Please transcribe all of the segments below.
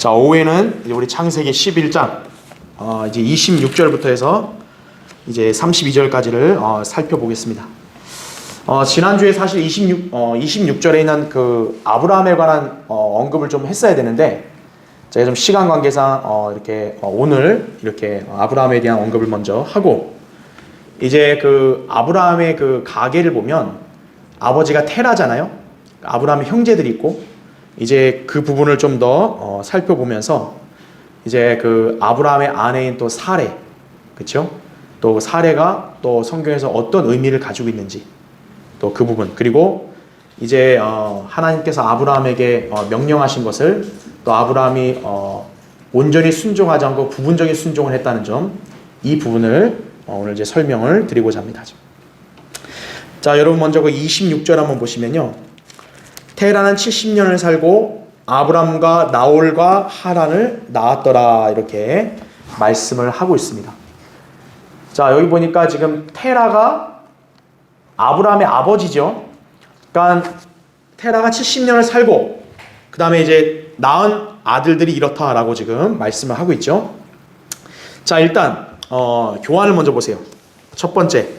자, 오후에는 이제 우리 창세기 11장 이제 26절부터 해서 이제 32절까지를 살펴보겠습니다. 지난주에 사실 26절에 있는 그 아브라함에 관한 언급을 좀 했어야 되는데 제가 좀 시간 관계상 이렇게 오늘 이렇게 아브라함에 대한 언급을 먼저 하고, 이제 그 아브라함의 그 가계를 보면 아버지가 테라잖아요. 아브라함의 형제들이 있고, 이제 그 부분을 좀 더 살펴보면서 이제 그 아브라함의 아내인 또 사레, 그렇죠? 또 사레가 또 성경에서 어떤 의미를 가지고 있는지, 또 그 부분, 그리고 이제 하나님께서 아브라함에게 명령하신 것을 또 아브라함이 온전히 순종하지 않고 부분적인 순종을 했다는 점, 이 부분을 오늘 이제 설명을 드리고자 합니다. 자, 여러분 먼저 그 26절 한번 보시면요, 테라는 70년을 살고 아브람과 나홀과 하란을 낳았더라, 이렇게 말씀을 하고 있습니다. 자, 여기 보니까 지금 테라가 아브람의 아버지죠. 그러니까 테라가 70년을 살고 그 다음에 이제 낳은 아들들이 이렇다라고 지금 말씀을 하고 있죠. 자, 일단 교환을 먼저 보세요. 첫 번째,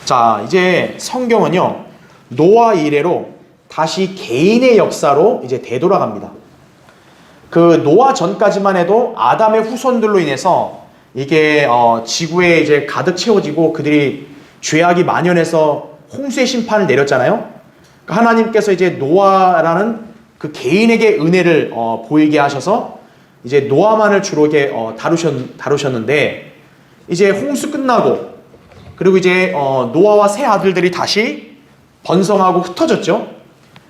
자, 이제 성경은요, 노아 이래로 다시 개인의 역사로 이제 되돌아갑니다. 그 노아 전까지만 해도 아담의 후손들로 인해서 이게 지구에 이제 가득 채워지고 그들이 죄악이 만연해서 홍수의 심판을 내렸잖아요. 하나님께서 이제 노아라는 그 개인에게 은혜를 보이게 하셔서 이제 노아만을 주로 이렇게 다루셨는데, 이제 홍수 끝나고 그리고 이제 노아와 세 아들들이 다시 번성하고 흩어졌죠.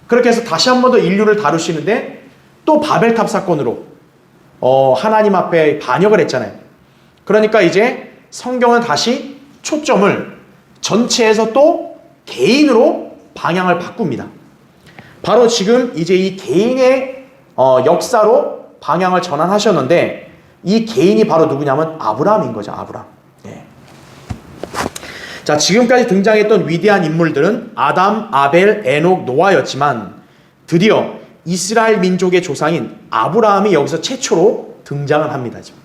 그렇게 해서 다시 한 번 더 인류를 다루시는데 또 바벨탑 사건으로 하나님 앞에 반역을 했잖아요. 그러니까 이제 성경은 다시 초점을 전체에서 또 개인으로 방향을 바꿉니다. 바로 지금 이제 이 개인의 역사로 방향을 전환하셨는데, 이 개인이 바로 누구냐면 아브라함인 거죠. 아브라함. 예. 자, 지금까지 등장했던 위대한 인물들은 아담, 아벨, 에녹, 노아였지만 드디어 이스라엘 민족의 조상인 아브라함이 여기서 최초로 등장을 합니다. 지금.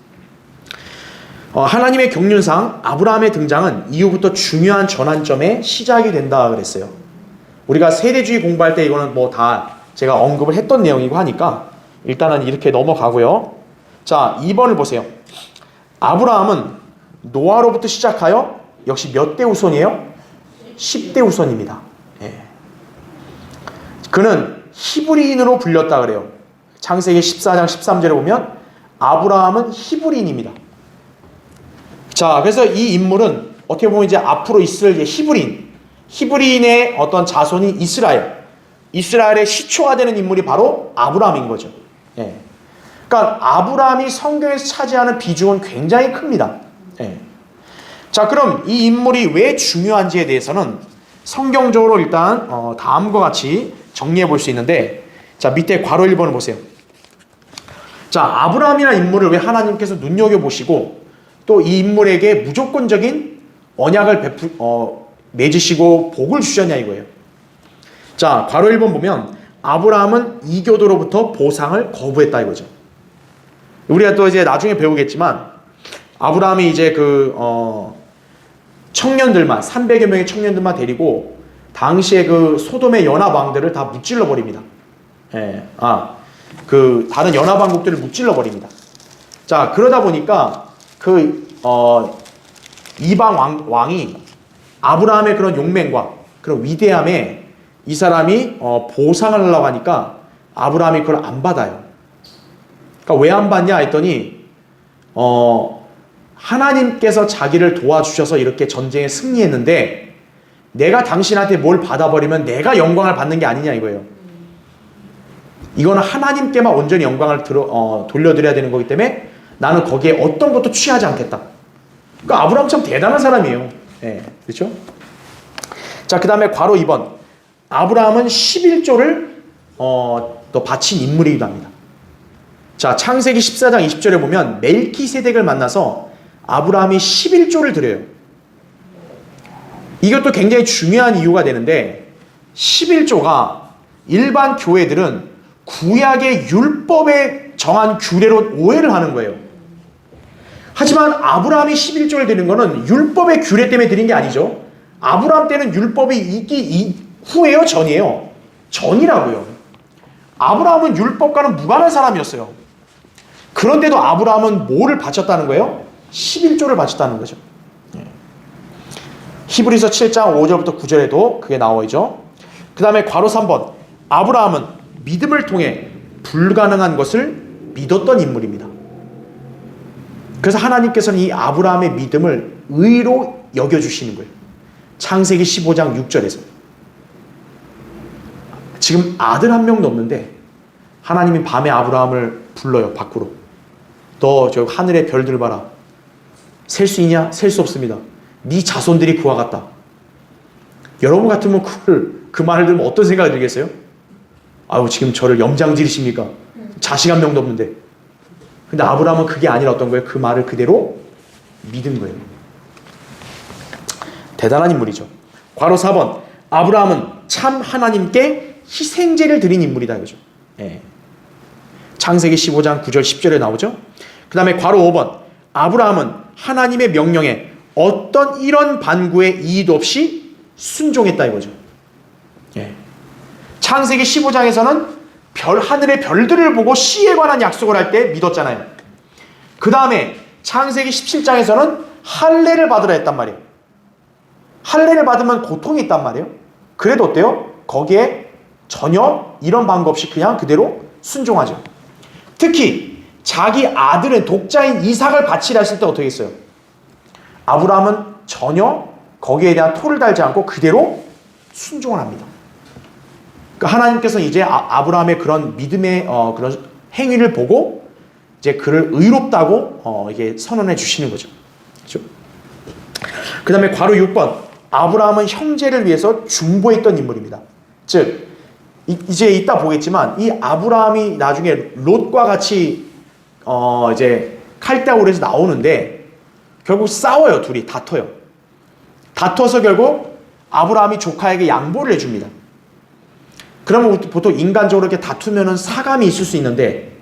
하나님의 경륜상 아브라함의 등장은 이후부터 중요한 전환점의 시작이 된다 그랬어요. 우리가 세대주의 공부할 때 이거는 뭐 다 제가 언급을 했던 내용이고 하니까 일단은 이렇게 넘어가고요. 자, 2번을 보세요. 아브라함은 노아로부터 시작하여 역시 몇 대 후손이에요? 10대 후손입니다. 예. 그는 히브리인으로 불렸다 그래요. 창세기 14장 13절에 보면 아브라함은 히브리인입니다. 자, 그래서 이 인물은 어떻게 보면 이제 앞으로 있을 히브리인의 어떤 자손이 이스라엘의 시초화되는 인물이 바로 아브라함인 거죠. 예. 그러니까 아브라함이 성경에서 차지하는 비중은 굉장히 큽니다. 예. 자, 그럼 이 인물이 왜 중요한지에 대해서는 성경적으로 일단 다음과 같이 정리해 볼 수 있는데, 자, 밑에 괄호 1번을 보세요. 자, 아브라함이라는 인물을 왜 하나님께서 눈여겨보시고 또 이 인물에게 무조건적인 언약을 맺으시고 복을 주셨냐 이거예요. 자, 괄호 1번 보면 아브라함은 이교도로부터 보상을 거부했다 이거죠. 우리가 또 이제 나중에 배우겠지만 아브라함이 이제 그 청년들만 300여 명의 청년들만 데리고 당시에 그 소돔의 연합 왕들을 다 무찔러 버립니다. 예. 그 다른 연합 왕국들을 무찔러 버립니다. 자, 그러다 보니까 그 이방 왕이 아브라함의 그런 용맹과 그런 위대함에 이 사람이 보상을 하려고 하니까 아브라함이 그걸 안 받아요. 그러니까 왜 안 받냐 했더니 하나님께서 자기를 도와주셔서 이렇게 전쟁에 승리했는데 내가 당신한테 뭘 받아버리면 내가 영광을 받는 게 아니냐 이거예요. 이거는 하나님께만 온전히 영광을 돌려드려야 되는 거기 때문에 나는 거기에 어떤 것도 취하지 않겠다. 그러니까 아브라함 참 대단한 사람이에요. 네, 그렇죠? 자, 그 다음에 괄호 2번. 아브라함은 11조를 또 바친 인물이기도 합니다. 자, 창세기 14장 20절에 보면 멜키세덱을 만나서 아브라함이 11조를 드려요. 이것도 굉장히 중요한 이유가 되는데 11조가 일반 교회들은 구약의 율법에 정한 규례로 오해를 하는 거예요. 하지만 아브라함이 11조를 드린 거는 율법의 규례 때문에 드린 게 아니죠. 아브라함 때는 율법이 있기 후에요, 전이에요? 전이라고요. 아브라함은 율법과는 무관한 사람이었어요. 그런데도 아브라함은 뭐를 바쳤다는 거예요? 11조를 바쳤다는 거죠. 히브리서 7장 5절부터 9절에도 그게 나와 있죠. 그 다음에 괄호 3번, 아브라함은 믿음을 통해 불가능한 것을 믿었던 인물입니다. 그래서 하나님께서는 이 아브라함의 믿음을 의로 여겨주시는 거예요. 창세기 15장 6절에서. 지금 아들 한 명도 없는데 하나님이 밤에 아브라함을 불러요, 밖으로. 너 저 하늘의 별들 봐라. 셀 수 있냐? 셀 수 없습니다. 네 자손들이 그와 같다. 여러분 같으면 그 말을 들으면 어떤 생각이 들겠어요? 아유, 지금 저를 염장지르십니까? 자식 한 명도 없는데. 근데 아브라함은 그게 아니라 어떤 거예요? 그 말을 그대로 믿은 거예요. 대단한 인물이죠. 괄호 4번, 아브라함은 참 하나님께 희생제를 드린 인물이다, 이거죠. 예. 창세기 15장 9절 10절에 나오죠. 그 다음에 괄호 5번, 아브라함은 하나님의 명령에 어떤 이런 반구의 이의도 없이 순종했다, 이거죠. 예. 창세기 15장에서는 하늘의 별들을 보고 씨에 관한 약속을 할 때 믿었잖아요. 그 다음에 창세기 17장에서는 할례를 받으라 했단 말이에요. 할례를 받으면 고통이 있단 말이에요. 그래도 어때요? 거기에 전혀 이런 방법 없이 그냥 그대로 순종하죠. 특히 자기 아들은 독자인 이삭을 바치라 했을 때 어떻게 했어요? 아브라함은 전혀 거기에 대한 토를 달지 않고 그대로 순종을 합니다. 그러니까 하나님께서는 이제 아브라함의 그런 믿음의 그런 행위를 보고 이제 그를 의롭다고 이게 선언해 주시는 거죠. 그렇죠? 그 다음에 괄호 6번, 아브라함은 형제를 위해서 중보했던 인물입니다. 즉 이제 이따 보겠지만 이 아브라함이 나중에 롯과 같이 이제 칼다울에서 나오는데 결국 싸워요. 둘이 다퉈요. 다퉈서 결국 아브라함이 조카에게 양보를 해줍니다. 그러면 보통 인간적으로 이렇게 다투면은 사감이 있을 수 있는데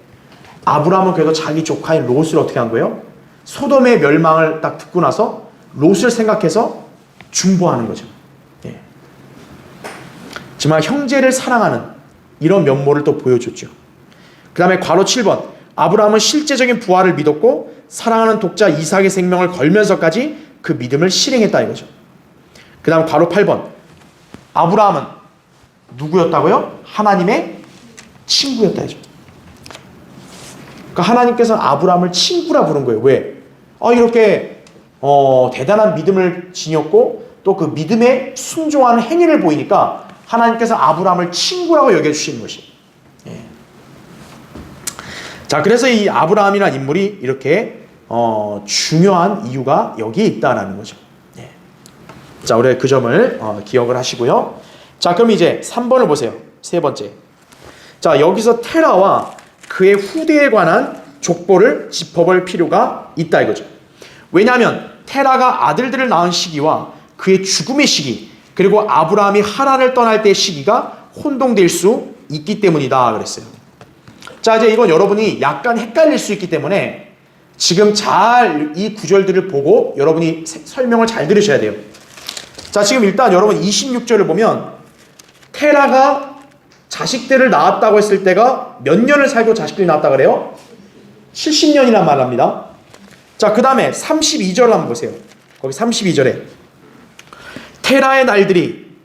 아브라함은 그래도 자기 조카인 롯을 어떻게 한 거예요? 소돔의 멸망을 딱 듣고 나서 롯을 생각해서 중보하는 거죠. 예. 정말 형제를 사랑하는 이런 면모를 또 보여줬죠. 그 다음에 괄호 7번, 아브라함은 실제적인 부활을 믿었고 사랑하는 독자 이삭의 생명을 걸면서까지 그 믿음을 실행했다 이거죠. 그 다음 괄호 8번, 아브라함은 누구였다고요? 하나님의 친구였다 이죠. 그러니까 하나님께서는 아브라함을 친구라 부른 거예요. 왜? 이렇게 대단한 믿음을 지녔고 또 그 믿음에 순종하는 행위를 보이니까 하나님께서 아브라함을 친구라고 여겨주시는 것이. 예. 자, 그래서 이 아브라함이라는 인물이 이렇게 중요한 이유가 여기에 있다라는 거죠. 예. 자, 우리 그 점을 기억을 하시고요. 자, 그럼 이제 3번을 보세요. 세 번째. 자, 여기서 테라와 그의 후대에 관한 족보를 짚어볼 필요가 있다 이거죠. 왜냐하면 테라가 아들들을 낳은 시기와 그의 죽음의 시기, 그리고 아브라함이 하란을 떠날 때의 시기가 혼동될 수 있기 때문이다 그랬어요. 자, 이제 이건 여러분이 약간 헷갈릴 수 있기 때문에 지금 잘 이 구절들을 보고 여러분이 설명을 잘 들으셔야 돼요. 자, 지금 일단 여러분 26절을 보면 테라가 자식들을 낳았다고 했을 때가 몇 년을 살고 자식들이 낳았다 그래요? 70년이란 말을 합니다. 자, 그 다음에 32절 한번 보세요. 거기 32절에 테라의 날들이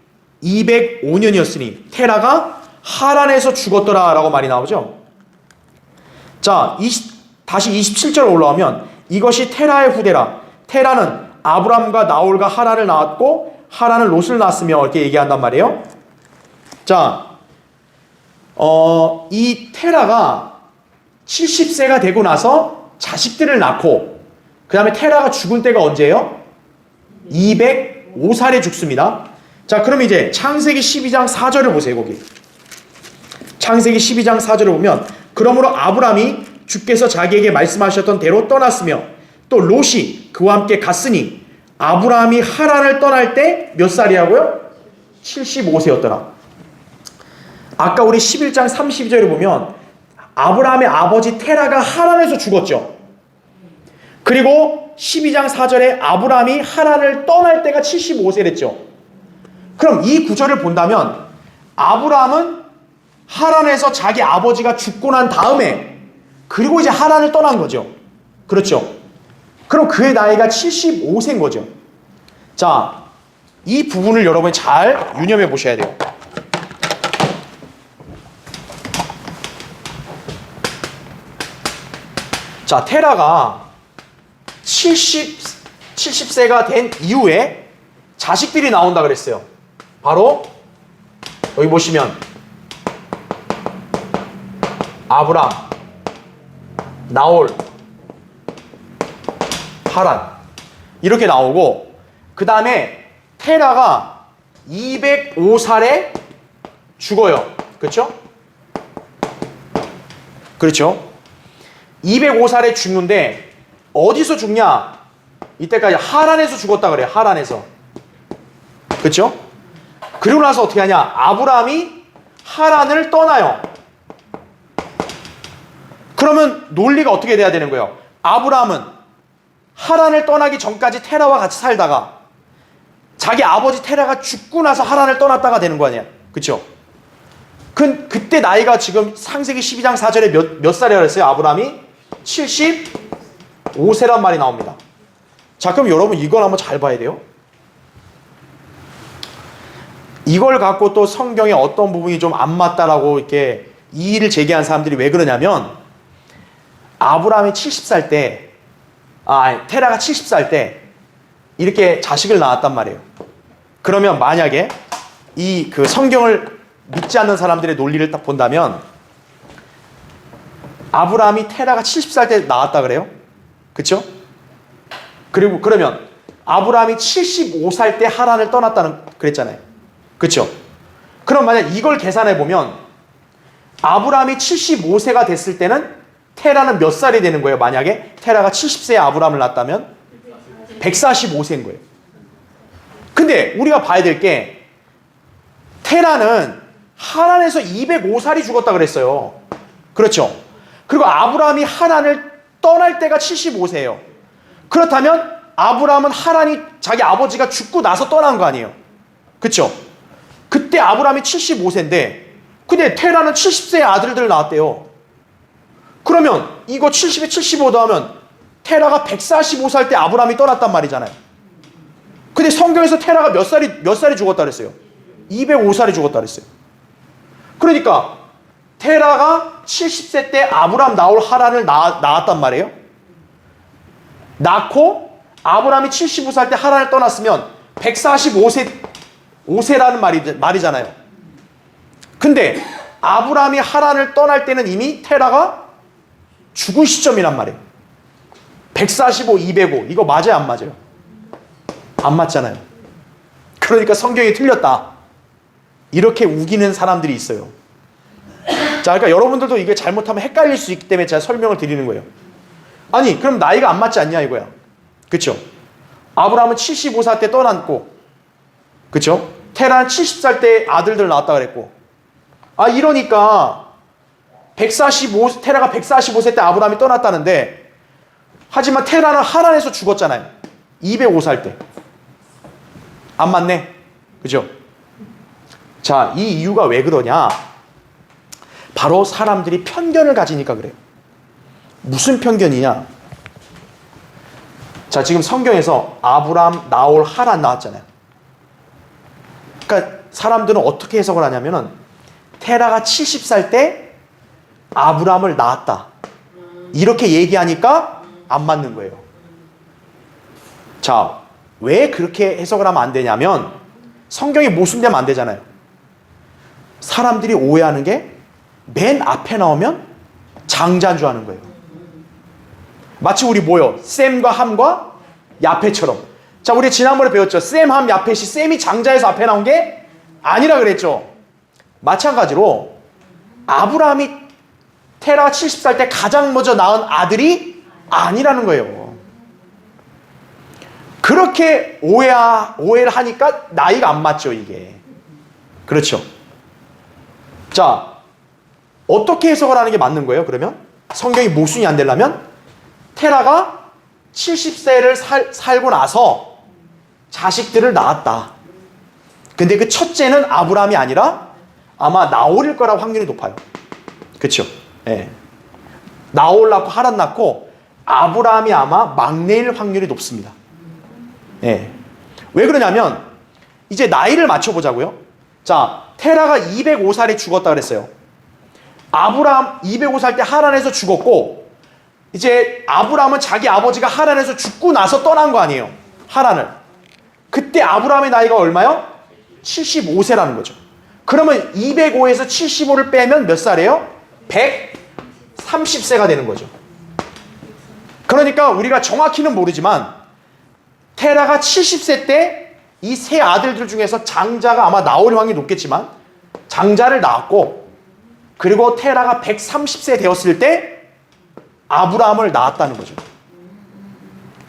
205년이었으니 테라가 하란에서 죽었더라 라고 말이 나오죠. 자, 다시 27절 올라오면 이것이 테라의 후대라. 테라는 아브람과 나홀과 하란을 낳았고 하란은 롯을 낳았으며 이렇게 얘기한단 말이에요. 자, 이 테라가 70세가 되고 나서 자식들을 낳고 그 다음에 테라가 죽을 때가 언제예요? 205살에 죽습니다. 자, 그럼 이제 창세기 12장 4절을 보세요. 거기 창세기 12장 4절을 보면 그러므로 아브람이 주께서 자기에게 말씀하셨던 대로 떠났으며 또 롯이 그와 함께 갔으니 아브라함이 하란을 떠날 때 몇 살이라고요? 75세였더라. 아까 우리 11장 32절에 보면 아브라함의 아버지 테라가 하란에서 죽었죠. 그리고 12장 4절에 아브라함이 하란을 떠날 때가 75세랬죠. 그럼 이 구절을 본다면 아브라함은 하란에서 자기 아버지가 죽고 난 다음에 그리고 이제 하란을 떠난 거죠. 그렇죠. 그럼 그의 나이가 75세인 거죠. 자, 이 부분을 여러분이 잘 유념해 보셔야 돼요. 자, 테라가 70세가 된 이후에 자식들이 나온다 그랬어요. 바로 여기 보시면 아브람, 나홀, 하란 이렇게 나오고, 그 다음에 테라가 205살에 죽어요. 그렇죠? 그렇죠? 205살에 죽는데 어디서 죽냐? 이때까지 하란에서 죽었다 그래요. 하란에서. 그렇죠? 그리고 나서 어떻게 하냐? 아브라함이 하란을 떠나요. 그러면 논리가 어떻게 돼야 되는 거예요? 아브라함은 하란을 떠나기 전까지 테라와 같이 살다가 자기 아버지 테라가 죽고 나서 하란을 떠났다가 되는 거 아니야? 그렇죠? 그때 나이가 지금 창세기 12장 4절에 몇 살이라고 했어요? 아브라함이 75세란 말이 나옵니다. 자, 그럼 여러분 이걸 한번 잘 봐야 돼요. 이걸 갖고 또 성경에 어떤 부분이 좀 안 맞다라고 이렇게 이의를 제기한 사람들이 왜 그러냐면, 아브라함이 70살 때, 테라가 70살 때 이렇게 자식을 낳았단 말이에요. 그러면 만약에 그 성경을 믿지 않는 사람들의 논리를 딱 본다면, 아브라함이 테라가 70살 때 낳았다 그래요? 그쵸? 그리고 그러면 아브라함이 75살 때 하란을 떠났다는 그랬잖아요. 그쵸? 그럼 만약 이걸 계산해 보면 아브라함이 75세가 됐을 때는 테라는 몇 살이 되는 거예요? 만약에 테라가 70세에 아브라함을 낳았다면 145세인 거예요. 근데 우리가 봐야 될 게, 테라는 하란에서 205살이 죽었다 그랬어요. 그렇죠? 그리고 아브라함이 하란을 떠날 때가 75세예요. 그렇다면 아브라함은 하란이 자기 아버지가 죽고 나서 떠난 거 아니에요. 그렇죠? 그때 아브라함이 75세인데 근데 테라는 70세의 아들들 낳았대요. 그러면 이거 70에 75 더하면 테라가 145살 때 아브라함이 떠났단 말이잖아요. 근데 성경에서 테라가 몇 살이 죽었다 그랬어요? 205살이 죽었다 그랬어요. 그러니까 테라가 70세 때 아브라함, 나홀, 하란을 낳았단 말이에요. 낳고 아브라함이 75살 때 하란을 떠났으면 145세라는 말이잖아요. 근데 아브라함이 하란을 떠날 때는 이미 테라가 죽은 시점이란 말이에요. 145, 205 이거 맞아요, 안 맞아요? 안 맞잖아요. 그러니까 성경이 틀렸다 이렇게 우기는 사람들이 있어요. 자, 그러니까 여러분들도 이게 잘못하면 헷갈릴 수 있기 때문에 제가 설명을 드리는 거예요. 아니, 그럼 나이가 안 맞지 않냐 이거야. 그쵸? 아브라함은 75살 때 떠났고, 그쵸? 테라는 70살 때 아들들 낳았다 그랬고, 이러니까 테라가 145세 때 아브라함이 떠났다는데, 하지만 테라는 하란에서 죽었잖아요. 205살 때. 안 맞네. 그죠? 자, 이 이유가 왜 그러냐? 바로 사람들이 편견을 가지니까 그래요. 무슨 편견이냐? 자, 지금 성경에서 아브람, 나홀, 하란 나왔잖아요. 그러니까 사람들은 어떻게 해석을 하냐면은 테라가 70살 때 아브람을 낳았다 이렇게 얘기하니까 안 맞는 거예요. 자, 왜 그렇게 해석을 하면 안 되냐면 성경이 모순되면 안 되잖아요. 사람들이 오해하는 게 맨 앞에 나오면 장자인 줄 아는 거예요. 마치 우리 뭐요? 셈과 함과 야페처럼. 자, 우리 지난번에 배웠죠. 셈, 함, 야펫이 셈이 장자에서 앞에 나온 게 아니라 그랬죠. 마찬가지로 아브라함이 테라가 70살 때 가장 먼저 낳은 아들이 아니라는 거예요. 그렇게 오해를 하니까 나이가 안 맞죠, 이게. 그렇죠. 자, 어떻게 해석을 하는 게 맞는 거예요? 그러면 성경이 모순이 안 되려면 테라가 70세를 살고 나서 자식들을 낳았다. 근데 그 첫째는 아브라함이 아니라 아마 나홀일 거라고 확률이 높아요. 그렇죠? 예. 나홀 낳고 하란 낳고 아브라함이 아마 막내일 확률이 높습니다. 예. 왜 그러냐면 이제 나이를 맞춰보자고요. 자, 테라가 205살에 죽었다 그랬어요. 아브라함 205살 때 하란에서 죽었고, 이제 아브라함은 자기 아버지가 하란에서 죽고 나서 떠난 거 아니에요. 하란을. 그때 아브라함의 나이가 얼마요? 75세라는 거죠. 그러면 205에서 75를 빼면 몇 살이에요? 130세가 되는 거죠. 그러니까 우리가 정확히는 모르지만 테라가 70세 때 이 세 아들들 중에서 장자가 아마 나올 확률이 높겠지만 장자를 낳았고, 그리고 테라가 130세 되었을 때 아브라함을 낳았다는 거죠.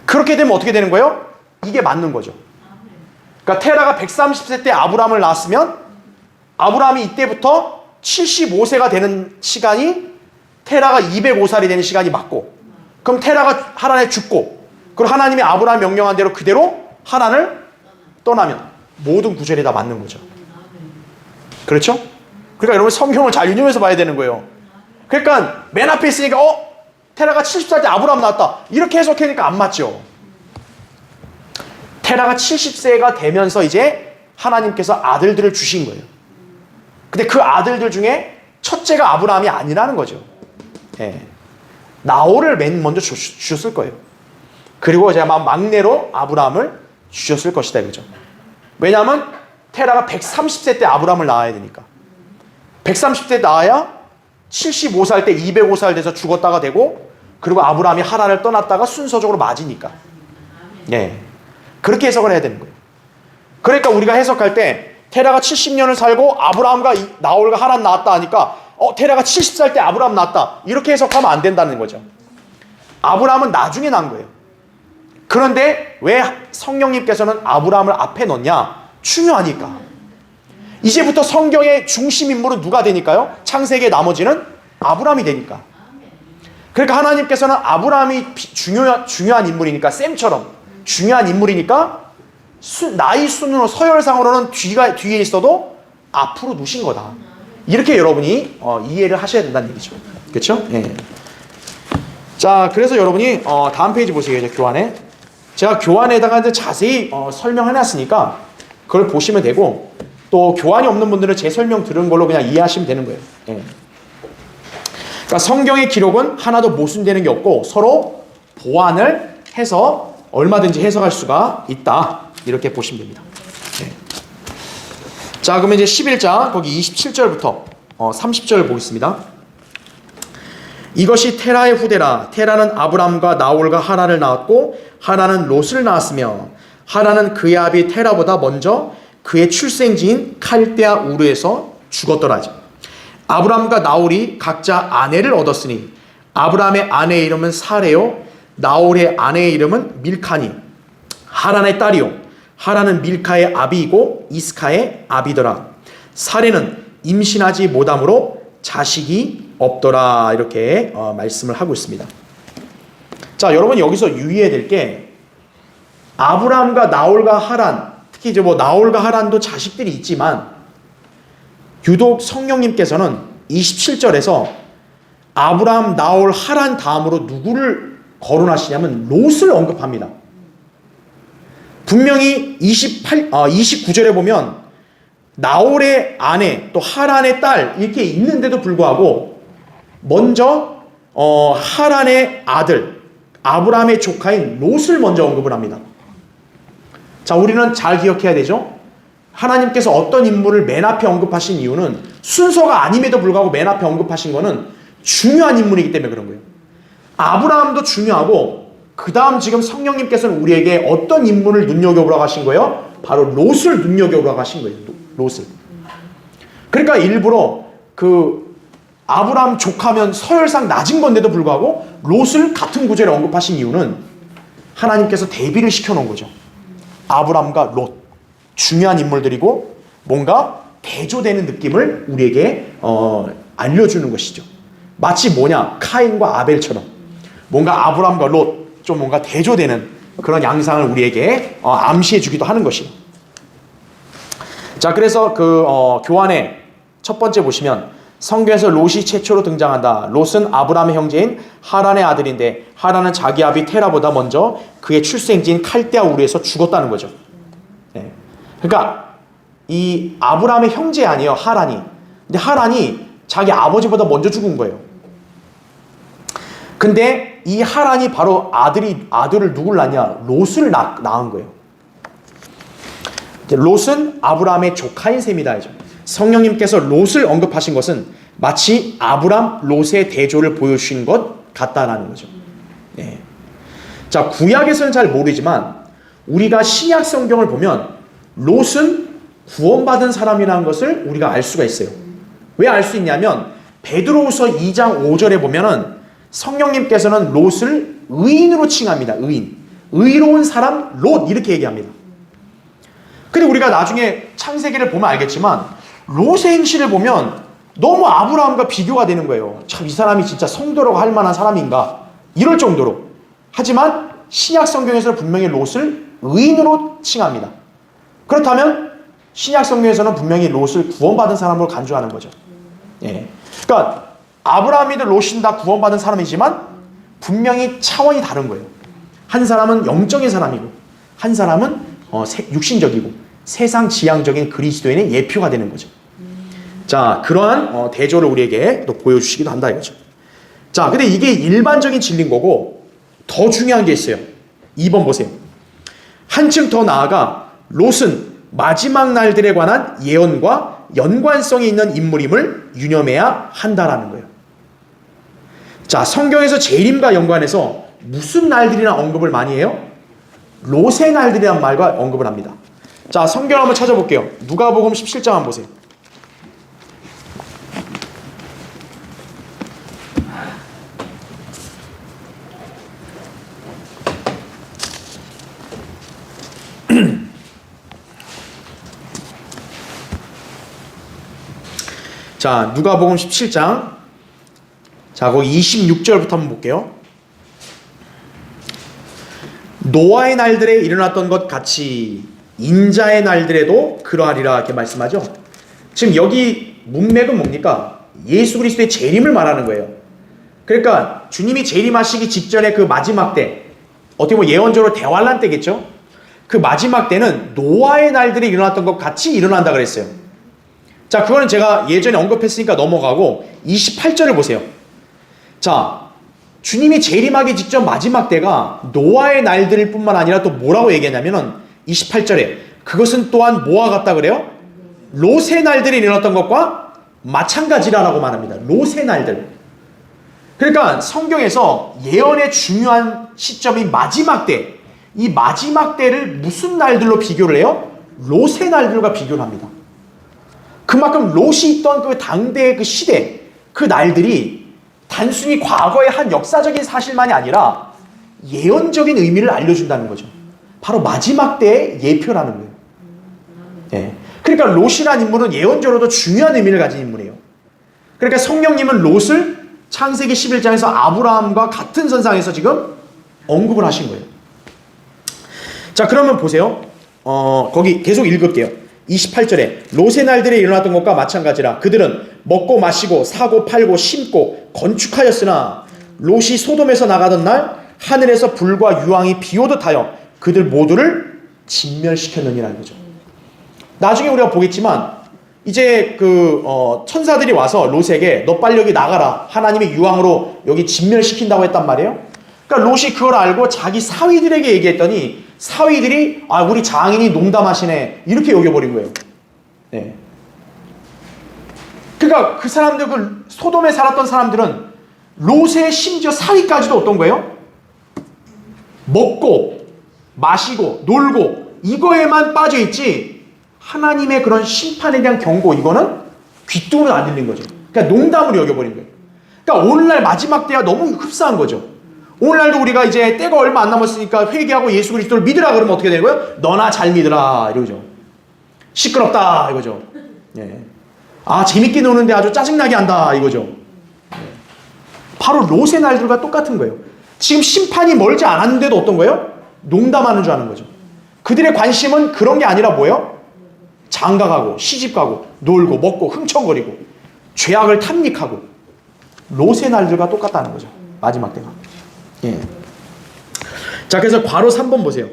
그렇게 되면 어떻게 되는 거예요? 이게 맞는 거죠. 그러니까 테라가 130세 때 아브라함을 낳았으면 아브라함이 이때부터 75세가 되는 시간이 테라가 205살이 되는 시간이 맞고, 그럼 테라가 하란에 죽고, 그리고 하나님이 아브라함 명령한 대로 그대로 하란을 떠나면 모든 구절이 다 맞는 거죠. 그렇죠? 그러니까 여러분 성경을 잘 유념해서 봐야 되는 거예요. 그러니까 맨 앞에 있으니까 테라가 70살 때 아브라함 낳았다 이렇게 해석하니까 안 맞죠. 테라가 70세가 되면서 이제 하나님께서 아들들을 주신 거예요. 근데 그 아들들 중에 첫째가 아브라함이 아니라는 거죠. 예. 나홀을 맨 먼저 주셨을 거예요. 그리고 이제 아마 막내로 아브라함을 주셨을 것이다 이거죠. 왜냐하면 테라가 130세 때 아브라함을 낳아야 되니까. 130세 낳아야 75살 때 205살 돼서 죽었다가 되고, 그리고 아브라함이 하란을 떠났다가 순서적으로 맞으니까. 예. 그렇게 해석을 해야 되는 거예요. 그러니까 우리가 해석할 때 테라가 70년을 살고 아브라함과 나홀과 하란 낳았다 하니까 테라가 70살 때 아브라함 낳았다 이렇게 해석하면 안 된다는 거죠. 아브라함은 나중에 난 거예요. 그런데 왜 성령님께서는 아브라함을 앞에 넣냐? 중요하니까. 이제부터 성경의 중심 인물은 누가 되니까요? 창세기의 나머지는 아브라함이 되니까. 그러니까 하나님께서는 아브라함이 중요한 인물이니까, 셈처럼 중요한 인물이니까 나이 순으로 서열상으로는 뒤에 있어도 앞으로 두신 거다. 이렇게 여러분이 이해를 하셔야 된다는 얘기죠. 그렇죠? 예. 자, 그래서 여러분이 다음 페이지 보세요. 이제 교환에. 제가 교환에다가 이제 자세히 설명해놨으니까 그걸 보시면 되고, 또 교환이 없는 분들은 제 설명 들은 걸로 그냥 이해하시면 되는 거예요. 예. 그러니까 성경의 기록은 하나도 모순되는 게 없고 서로 보완을 해서 얼마든지 해석할 수가 있다. 이렇게 보시면 됩니다. 예. 자, 그러면 이제 11장 거기 27절부터 30절 보겠습니다. 이것이 테라의 후대라. 테라는 아브람과 나홀과 하란을 낳았고 하란은 롯을 낳았으며 하란은 그의 아비 테라보다 먼저 그의 출생지인 칼데아 우르에서 죽었더라지. 아브람과 나홀이 각자 아내를 얻었으니 아브람의 아내의 이름은 사레요 나홀의 아내의 이름은 밀카니. 하란의 딸이요 하란은 밀카의 아비이고 이스카의 아비더라. 사레는 임신하지 못함으로 자식이 없더라. 이렇게 말씀을 하고 있습니다. 자, 여러분 여기서 유의해야 될 게 아브람과 나홀과 하란, 특히 이제 나홀과 하란도 자식들이 있지만 유독 성령님께서는 27절에서 아브람, 나홀, 하란 다음으로 누구를 거론하시냐면 롯을 언급합니다. 분명히 29절에 보면 나홀의 아내 또 하란의 딸 이렇게 있는데도 불구하고 먼저 하란의 아들 아브람의 조카인 롯을 먼저 언급을 합니다. 자, 우리는 잘 기억해야 되죠. 하나님께서 어떤 인물을 맨 앞에 언급하신 이유는 순서가 아님에도 불구하고 맨 앞에 언급하신 거는 중요한 인물이기 때문에 그런 거예요. 아브라함도 중요하고 그 다음 지금 성령님께서는 우리에게 어떤 인물을 눈여겨보라고 하신 거예요? 바로 롯을 눈여겨보라고 하신 거예요. 롯을. 그러니까 일부러 그 아브라함 조카면 서열상 낮은 건데도 불구하고 롯을 같은 구절에 언급하신 이유는 하나님께서 대비를 시켜놓은 거죠. 아브라함과 롯 중요한 인물들이고 뭔가 대조되는 느낌을 우리에게 알려주는 것이죠. 마치 뭐냐? 카인과 아벨처럼 뭔가 아브람과 롯 좀 뭔가 대조되는 그런 양상을 우리에게 암시해 주기도 하는 것이에요. 자, 그래서 교환의 첫 번째 보시면 성경에서 롯이 최초로 등장한다. 롯은 아브라함의 형제인 하란의 아들인데 하란은 자기 아비 테라보다 먼저 그의 출생지인 칼데아 우르에서 죽었다는 거죠. 네. 그러니까 이 아브라함의 형제 아니에요, 하란이. 근데 하란이 자기 아버지보다 먼저 죽은 거예요. 근데 이 하란이 바로 아들을 누굴 낳냐? 롯을 낳은 거예요. 롯은 아브라함의 조카인 셈이다. 성령님께서 롯을 언급하신 것은 마치 아브람 롯의 대조를 보여주신 것 같다라는 거죠. 네. 자, 구약에서는 잘 모르지만 우리가 신약 성경을 보면 롯은 구원받은 사람이라는 것을 우리가 알 수가 있어요. 왜 알 수 있냐면 베드로후서 2장 5절에 보면은 성령님께서는 롯을 의인으로 칭합니다. 의로운 사람 롯 이렇게 얘기합니다. 그리고 우리가 나중에 창세기를 보면 알겠지만 롯의 행실을 보면 너무 아브라함과 비교가 되는 거예요. 참 이 사람이 진짜 성도라고 할 만한 사람인가 이럴 정도로. 하지만 신약 성경에서는 분명히 롯을 의인으로 칭합니다. 그렇다면 신약 성경에서는 분명히 롯을 구원받은 사람으로 간주하는 거죠. 예. 그러니까 아브라함이든 롯이든 다 구원받은 사람이지만 분명히 차원이 다른 거예요. 한 사람은 영적인 사람이고 한 사람은 육신적이고 세상 지향적인 그리스도인의 예표가 되는 거죠. 자, 그러한 대조를 우리에게 또 보여주시기도 한다 이거죠. 자, 근데 이게 일반적인 진리인 거고 더 중요한 게 있어요. 2번 보세요. 한층 더 나아가 롯은 마지막 날들에 관한 예언과 연관성이 있는 인물임을 유념해야 한다라는 거예요. 자, 성경에서 재림과 연관해서 무슨 날들이나 언급을 많이 해요? 롯의 날들이란 말과 언급을 합니다. 자, 성경 한번 찾아볼게요. 누가복음 17장 한번 보세요. 자, 누가복음 17장. 자, 거기 26절부터 한번 볼게요. 노아의 날들에 일어났던 것 같이 인자의 날들에도 그러하리라 이렇게 말씀하죠. 지금 여기 문맥은 뭡니까? 예수 그리스도의 재림을 말하는 거예요. 그러니까 주님이 재림하시기 직전에 그 마지막 때, 어떻게 보면 예언적으로 대환란 때겠죠. 그 마지막 때는 노아의 날들에 일어났던 것 같이 일어난다 그랬어요. 자, 그거는 제가 예전에 언급했으니까 넘어가고 28절을 보세요. 자, 주님이 재림하기 직전 마지막 때가 노아의 날들일 뿐만 아니라 또 뭐라고 얘기했냐면은 28절에 그것은 또한 뭐와 같다 그래요? 롯의 날들이 일어났던 것과 마찬가지라고 말합니다. 롯의 날들. 그러니까 성경에서 예언의 중요한 시점이 마지막 때, 이 마지막 때를 무슨 날들로 비교를 해요? 롯의 날들과 비교를 합니다. 그만큼 롯이 있던 그 당대의 그 시대, 그 날들이 단순히 과거의 한 역사적인 사실만이 아니라 예언적인 의미를 알려준다는 거죠. 바로 마지막 때의 예표라는 거예요. 네. 그러니까 롯이라는 인물은 예언적으로도 중요한 의미를 가진 인물이에요. 그러니까 성령님은 롯을 창세기 11장에서 아브라함과 같은 선상에서 지금 언급을 하신 거예요. 자, 그러면 보세요. 거기 계속 읽을게요. 28절에 롯의 날들에 일어났던 것과 마찬가지라. 그들은 먹고 마시고 사고 팔고 심고 건축하였으나 롯이 소돔에서 나가던 날 하늘에서 불과 유황이 비오듯 하여 그들 모두를 진멸시켰느니라는 거죠. 나중에 우리가 보겠지만 이제 천사들이 와서 롯에게 너 빨리 여기 나가라. 하나님의 유황으로 여기 진멸시킨다고 했단 말이에요. 그러니까 롯이 그걸 알고 자기 사위들에게 얘기했더니 사위들이 우리 장인이 농담하시네 이렇게 여겨버린 거예요. 네. 그러니까 그 사람들, 그 소돔에 살았던 사람들은 롯의 심지어 사위까지도 어떤 거예요? 먹고 마시고 놀고 이거에만 빠져있지 하나님의 그런 심판에 대한 경고, 이거는 귀뚱으로 안 들린 거죠. 그러니까 농담으로 여겨버린 거예요. 그러니까 오늘날 마지막 때가 너무 흡사한 거죠. 오늘날도 우리가 이제 때가 얼마 안 남았으니까 회개하고 예수 그리스도를 믿으라 그러면 어떻게 되는 거예요? 너나 잘 믿으라 이러죠. 시끄럽다 이거죠. 예. 아, 재밌게 노는데 아주 짜증나게 한다 이거죠. 예. 바로 롯의 날들과 똑같은 거예요. 지금 심판이 멀지 않았는데도 어떤 거예요? 농담하는 줄 아는 거죠. 그들의 관심은 그런 게 아니라 뭐예요? 장가가고 시집가고 놀고 먹고 흥청거리고 죄악을 탐닉하고 롯의 날들과 똑같다는 거죠. 마지막 때가. 예. 자, 그래서 괄호 3번 보세요.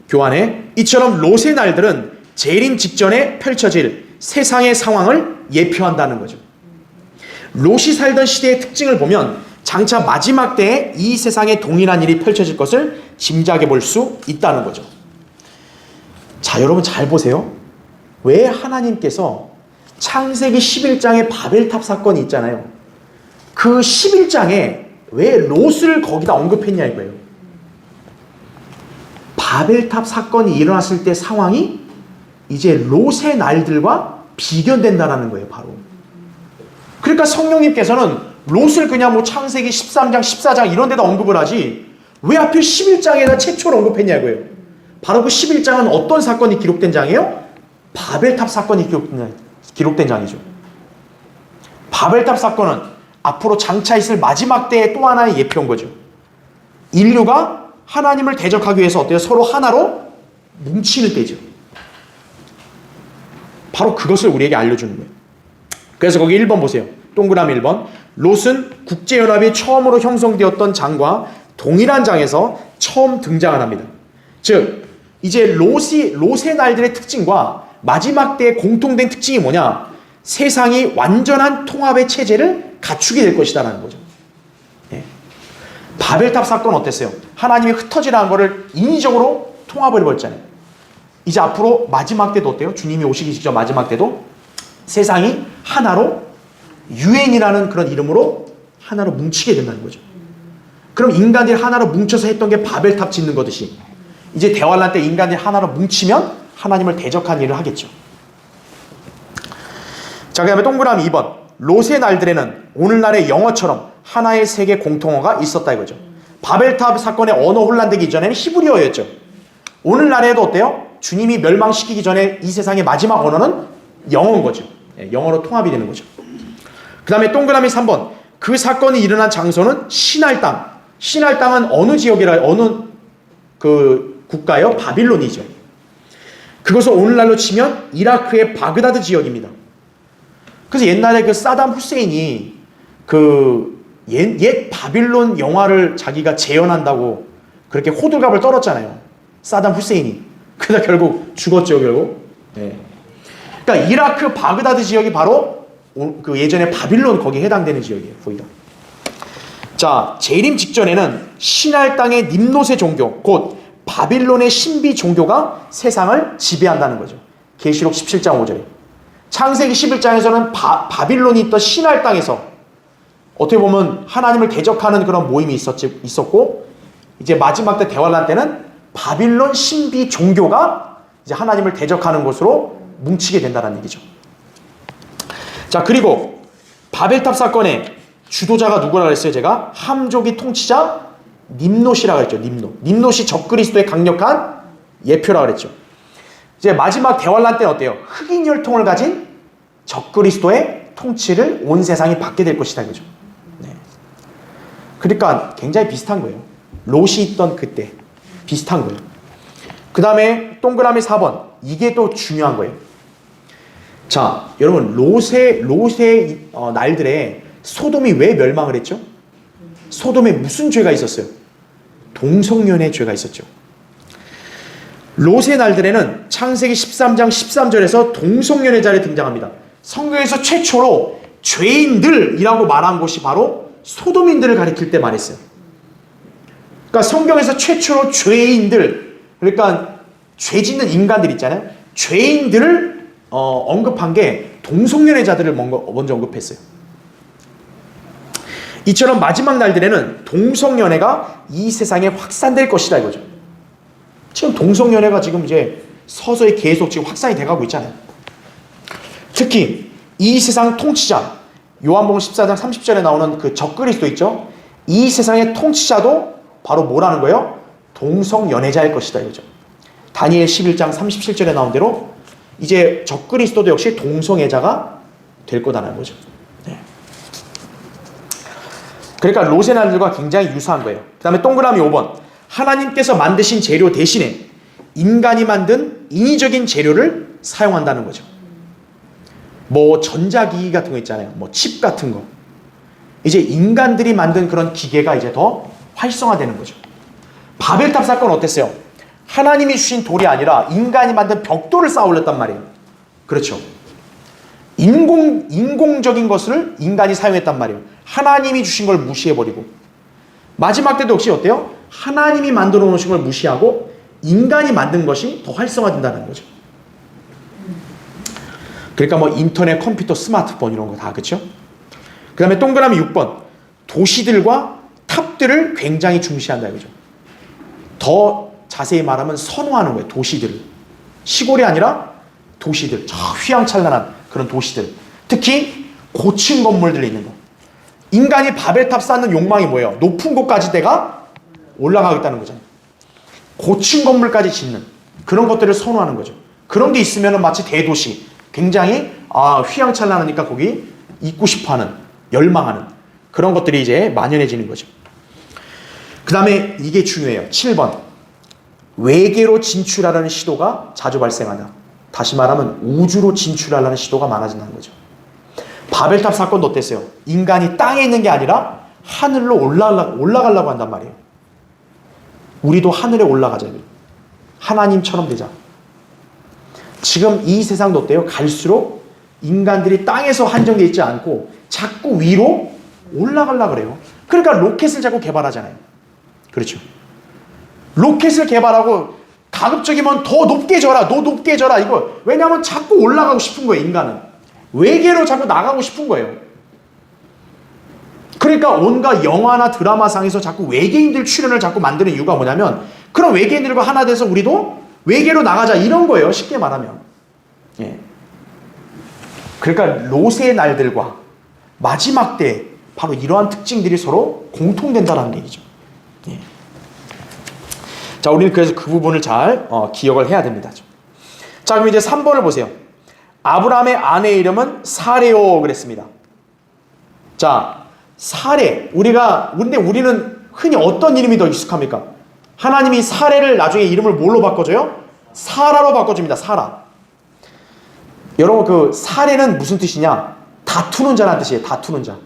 교환에 이처럼 롯의 날들은 재림 직전에 펼쳐질 세상의 상황을 예표한다는 거죠. 롯이 살던 시대의 특징을 보면 장차 마지막 때에 이 세상에 동일한 일이 펼쳐질 것을 짐작해 볼 수 있다는 거죠. 자, 여러분 잘 보세요. 왜 하나님께서 창세기 11장에 바벨탑 사건이 있잖아요. 그 11장에 왜 롯을 거기다 언급했냐 이거예요. 바벨탑 사건이 일어났을 때 상황이 이제 롯의 날들과 비견된다는 거예요, 바로. 그러니까 성령님께서는 롯을 그냥 뭐 창세기 13장, 14장 이런 데다 언급을 하지 왜 하필 11장에다 최초로 언급했냐고요. 바로 그 11장은 어떤 사건이 기록된 장이에요? 바벨탑 사건이 기록된 장이죠. 바벨탑 사건은 앞으로 장차 있을 마지막 때의 또 하나의 예표인 거죠. 인류가 하나님을 대적하기 위해서 어때요? 서로 하나로 뭉치는 때죠. 바로 그것을 우리에게 알려주는 거예요. 그래서 거기 1번 보세요. 동그라미 1번. 롯은 국제연합이 처음으로 형성되었던 장과 동일한 장에서 처음 등장을 합니다. 즉 이제 롯의 날들의 특징과 마지막 때의 공통된 특징이 뭐냐? 세상이 완전한 통합의 체제를 갖추게 될 것이다라는 거죠. 예. 바벨탑 사건 어땠어요? 하나님이 흩어지라는 거를 인위적으로 통합을 해버렸잖아요. 이제 앞으로 마지막 때도 어때요? 주님이 오시기 직전 마지막 때도 세상이 하나로 유엔이라는 그런 이름으로 하나로 뭉치게 된다는 거죠. 그럼 인간들이 하나로 뭉쳐서 했던 게 바벨탑 짓는 거듯이 이제 대환란 때 인간들이 하나로 뭉치면 하나님을 대적한 일을 하겠죠. 자, 그 다음에 동그라미 2번. 롯의 날들에는 오늘날의 영어처럼 하나의 세계 공통어가 있었다 이거죠. 바벨탑 사건의 언어 혼란되기 이전에는 히브리어였죠. 오늘날에도 어때요? 주님이 멸망시키기 전에 이 세상의 마지막 언어는 영어인 거죠. 영어로 통합이 되는 거죠. 그 다음에 동그라미 3번. 그 사건이 일어난 장소는 시날 땅. 시날 땅은 어느 지역이라, 어느 그 국가요? 바빌론이죠. 그것을 오늘날로 치면 이라크의 바그다드 지역입니다. 그래서 옛날에 그 사담 후세인이 그 옛 바빌론 영화를 자기가 재현한다고 그렇게 호들갑을 떨었잖아요. 사담 후세인이. 그러다 결국 죽었죠, 결국. 네. 그러니까 이라크 바그다드 지역이 바로 그 예전에 바빌론 거기에 해당되는 지역이에요, 거기가. 자, 재림 직전에는 시날 땅의 님롯의 종교, 곧 바빌론의 신비 종교가 세상을 지배한다는 거죠. 계시록 17장 5절에. 창세기 11장에서는 바빌론이 있던 시날 땅에서 어떻게 보면 하나님을 대적하는 그런 모임이 있었고, 이제 마지막 때 대환란 때는 바빌론 신비 종교가 이제 하나님을 대적하는 것으로 뭉치게 된다는 얘기죠. 자, 그리고 바벨탑 사건의 주도자가 누구라고 했어요? 제가 함족이 통치자 님롯이라고 했죠. 님롯이 적그리스도의 강력한 예표라고 그랬죠. 이제 마지막 대환란 때는 어때요? 흑인 혈통을 가진 적그리스도의 통치를 온 세상이 받게 될 것이다 이거죠. 네. 그러니까 굉장히 비슷한 거예요. 롯이 있던 그때 비슷한 거예요. 그 다음에 동그라미 4번. 이게 또 중요한 거예요. 자, 여러분 롯의 날들에 소돔이 왜 멸망을 했죠? 소돔에 무슨 죄가 있었어요? 동성연애 죄가 있었죠. 롯의 날들에는 창세기 13장 13절에서 동성연애자를 등장합니다. 성경에서 최초로 죄인들이라고 말한 곳이 바로 소돔인들을 가리킬 때 말했어요. 그러니까 성경에서 최초로 죄인들, 그러니까 죄 짓는 인간들 있잖아요. 죄인들을 언급한 게 동성연애자들을 먼저 언급했어요. 이처럼 마지막 날들에는 동성연애가 이 세상에 확산될 것이다 이거죠. 지금 동성연애가 지금 이제 서서히 계속 지금 확산이 돼가고 있잖아요. 특히 이 세상 통치자, 요한복음 14장 30절에 나오는 그 적그리스도 있죠. 이 세상의 통치자도 바로 뭐라는 거예요? 동성연애자일 것이다 이거죠. 다니엘 11장 37절에 나온 대로 이제 적그리스도도 역시 동성애자가 될 거다라는 거죠. 네. 그러니까 롯의 날들과 굉장히 유사한 거예요. 그 다음에 동그라미 5번. 하나님께서 만드신 재료 대신에 인간이 만든 인위적인 재료를 사용한다는 거죠. 뭐 전자기기 같은 거 있잖아요. 뭐 칩 같은 거. 이제 인간들이 만든 그런 기계가 이제 더 활성화되는 거죠. 바벨탑 사건 어땠어요? 하나님이 주신 돌이 아니라 인간이 만든 벽돌을 쌓아 올렸단 말이에요. 그렇죠. 인공적인 것을 인간이 사용했단 말이에요. 하나님이 주신 걸 무시해버리고. 마지막 때도 역시 어때요? 하나님이 만들어 놓으신 걸 무시하고 인간이 만든 것이 더 활성화된다는 거죠. 그러니까 뭐 인터넷, 컴퓨터, 스마트폰 이런 거 다 그렇죠? 그 다음에 동그라미 6번. 도시들과 탑들을 굉장히 중시한다 이거죠. 더 자세히 말하면 선호하는 거예요. 도시들을. 시골이 아니라 도시들. 저 휘황찬란한 그런 도시들. 특히 고층 건물들이 있는 거. 인간이 바벨탑 쌓는 욕망이 뭐예요? 높은 곳까지 내가 올라가겠다는 거잖아요. 고층 건물까지 짓는 그런 것들을 선호하는 거죠. 그런 게 있으면 마치 대도시. 굉장히 휘황찬란하니까 거기 있고 싶어하는, 열망하는 그런 것들이 이제 만연해지는 거죠. 그 다음에 이게 중요해요. 7번. 외계로 진출하려는 시도가 자주 발생한다. 다시 말하면 우주로 진출하려는 시도가 많아진다는 거죠. 바벨탑 사건도 어땠어요? 인간이 땅에 있는 게 아니라 하늘로 올라가려고 한단 말이에요. 우리도 하늘에 올라가자. 하나님처럼 되자. 지금 이 세상도 어때요? 갈수록 인간들이 땅에서 한정되어 있지 않고 자꾸 위로 올라가려고 그래요. 그러니까 로켓을 자꾸 개발하잖아요. 그렇죠. 로켓을 개발하고 가급적이면 더 높게 져라, 더 높게 져라 이거. 왜냐하면 자꾸 올라가고 싶은 거예요. 인간은. 외계로 자꾸 나가고 싶은 거예요. 그러니까 온갖 영화나 드라마상에서 자꾸 외계인들 출연을 자꾸 만드는 이유가 뭐냐면 그런 외계인들과 하나 돼서 우리도 외계로 나가자 이런 거예요. 쉽게 말하면. 예. 그러니까 롯의 날들과 마지막 때 바로 이러한 특징들이 서로 공통된다는 얘기죠. 예. 자, 우리는 그래서 그 부분을 잘 기억을 해야 됩니다. 자, 그럼 이제 3번을 보세요. 아브라함의 아내의 이름은 사레요 그랬습니다. 자, 사레. 근데 우리는 흔히 어떤 이름이 더 익숙합니까? 하나님이 사레를 나중에 이름을 뭘로 바꿔줘요? 사라로 바꿔줍니다. 사라. 여러분 그 사레는 무슨 뜻이냐? 다투는 자라는 뜻이에요. 다투는 자.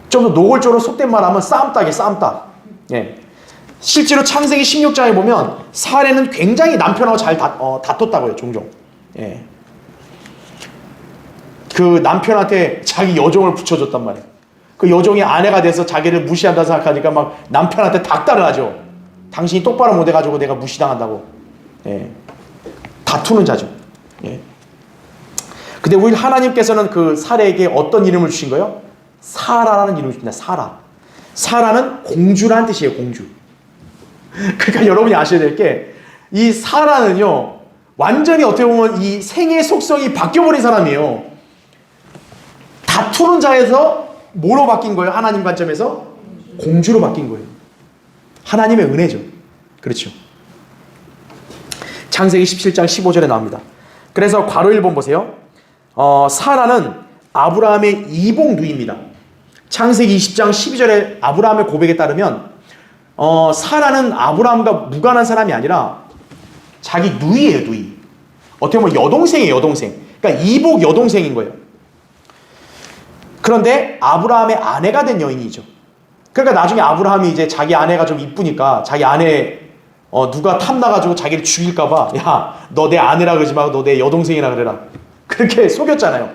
좀 더 노골적으로 속된 말하면 싸움닭이에요. 싸움닭. 예. 실제로 창세기 16장에 보면 사레는 굉장히 남편하고 잘 다퉜다고 해요. 종종. 예. 그 남편한테 자기 여종을 붙여줬단 말이에요. 그 여종이 아내가 돼서 자기를 무시한다 생각하니까 막 남편한테 닥달을 하죠. 당신이 똑바로 못해가지고 내가 무시당한다고. 예. 다투는 자죠. 예. 근데 우리 하나님께서는 그 사레에게 어떤 이름을 주신 거예요? 사라라는 이름을 주십니다. 사라. 사라는 공주라는 뜻이에요. 공주. 그러니까 여러분이 아셔야 될 게 이 사라는요 완전히 어떻게 보면 이 생의 속성이 바뀌어버린 사람이에요. 다투는 자에서 뭐로 바뀐 거예요? 하나님 관점에서 공주로 바뀐 거예요. 하나님의 은혜죠. 그렇죠. 창세기 17장 15절에 나옵니다. 그래서 괄호 1번 보세요. 사라는 아브라함의 이복 누이입니다. 창세기 20장 12절에 아브라함의 고백에 따르면 사라는 아브라함과 무관한 사람이 아니라 자기 누이예요. 누이. 어떻게 보면 여동생이에요. 여동생. 그러니까 이복 여동생인 거예요. 그런데 아브라함의 아내가 된 여인이죠. 그러니까 나중에 아브라함이 이제 자기 아내가 좀 이쁘니까 자기 아내 누가 탐나가지고 자기를 죽일까봐 야, 너 내 아내라 그러지 말고 너 내 여동생이라 그래라. 그렇게 속였잖아요.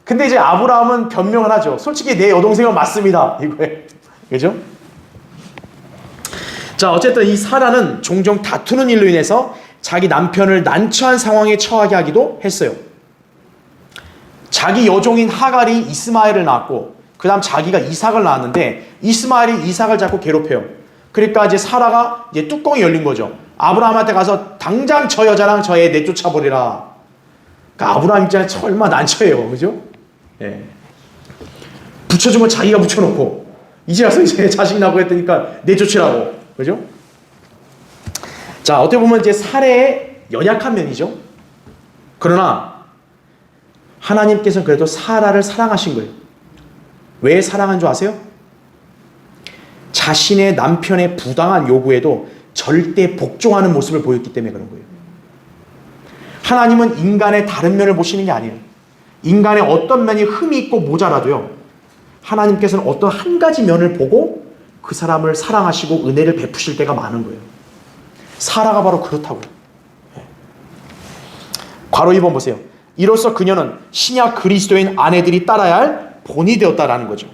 근데 이제 아브라함은 변명을 하죠. 솔직히 내 여동생은 맞습니다. 이거예요. 그죠? 자, 어쨌든 이 사라는 종종 다투는 일로 인해서 자기 남편을 난처한 상황에 처하게 하기도 했어요. 자기 여종인 하갈이 이스마엘을 낳았고 그 다음 자기가 이삭을 낳았는데 이스마엘이 이삭을 자꾸 괴롭혀요. 그러니까 이제 사라가 이제 뚜껑이 열린 거죠. 아브라함한테 가서 당장 저 여자랑 저 애 내쫓아버리라. 그러니까 아브라함 입장에 얼마나 난처해요. 그죠? 예. 붙여준 건 자기가 붙여놓고 이제 와서 이제 자식 낳고 했으니까 내쫓으라고. 그죠? 자, 어떻게 보면 이제 사례의 연약한 면이죠. 그러나 하나님께서는 그래도 사라를 사랑하신 거예요. 왜 사랑한 줄 아세요? 자신의 남편의 부당한 요구에도 절대 복종하는 모습을 보였기 때문에 그런 거예요. 하나님은 인간의 다른 면을 보시는 게 아니에요. 인간의 어떤 면이 흠이 있고 모자라도요, 하나님께서는 어떤 한 가지 면을 보고 그 사람을 사랑하시고 은혜를 베푸실 때가 많은 거예요. 사라가 바로 그렇다고요. 괄호 2번 보세요. 이로써 그녀는 신약 그리스도인 아내들이 따라야 할 본이 되었다라는 거죠.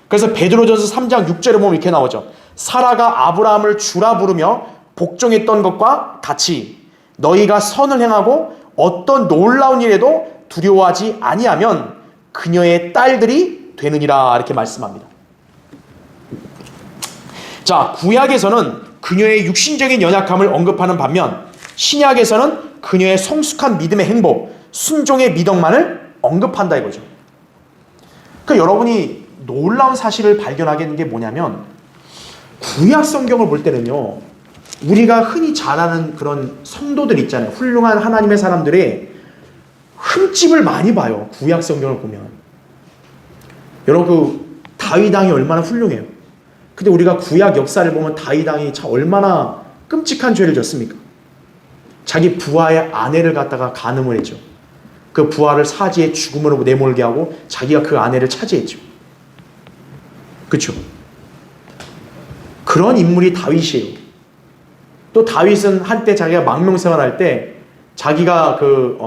그래서 베드로전서 3장 6절에 보면 이렇게 나오죠. 사라가 아브라함을 주라 부르며 복종했던 것과 같이 너희가 선을 행하고 어떤 놀라운 일에도 두려워하지 아니하면 그녀의 딸들이 되느니라, 이렇게 말씀합니다. 자, 구약에서는 그녀의 육신적인 연약함을 언급하는 반면 신약에서는 그녀의 성숙한 믿음의 행복, 순종의 미덕만을 언급한다 이거죠. 그러니까 여러분이 놀라운 사실을 발견하게 된 게 뭐냐면, 구약 성경을 볼 때는요, 우리가 흔히 잘 아는 그런 성도들 있잖아요. 훌륭한 하나님의 사람들의 흠집을 많이 봐요. 구약 성경을 보면. 여러분, 그 다윗 왕이 얼마나 훌륭해요. 근데 우리가 구약 역사를 보면 다윗 왕이 참 얼마나 끔찍한 죄를 졌습니까? 자기 부하의 아내를 갖다가 간음을 했죠. 그 부하를 사지의 죽음으로 내몰게 하고 자기가 그 아내를 차지했죠. 그렇죠? 그런 인물이 다윗이에요. 또 다윗은 한때 자기가 망명생활할 때 자기가 그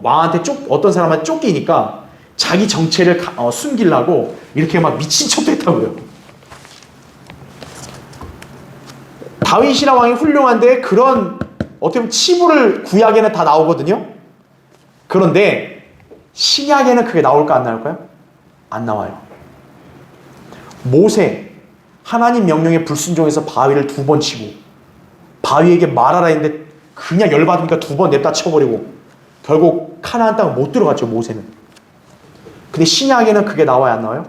왕한테 어떤 사람한테 쫓기니까 자기 정체를 숨기려고 이렇게 막 미친 척도 했다고요. 다윗이나 왕이 훌륭한데 그런 어떻게 보면 치부를 구약에는 다 나오거든요. 그런데 신약에는 그게 나올까 안 나올까요? 안 나와요. 모세, 하나님 명령에 불순종해서 바위를 2번 치고 바위에게 말하라 했는데 그냥 열받으니까 2번 냅다 쳐버리고 결국 가나안 땅을 못 들어갔죠, 모세는. 근데 신약에는 그게 나와요, 안 나와요?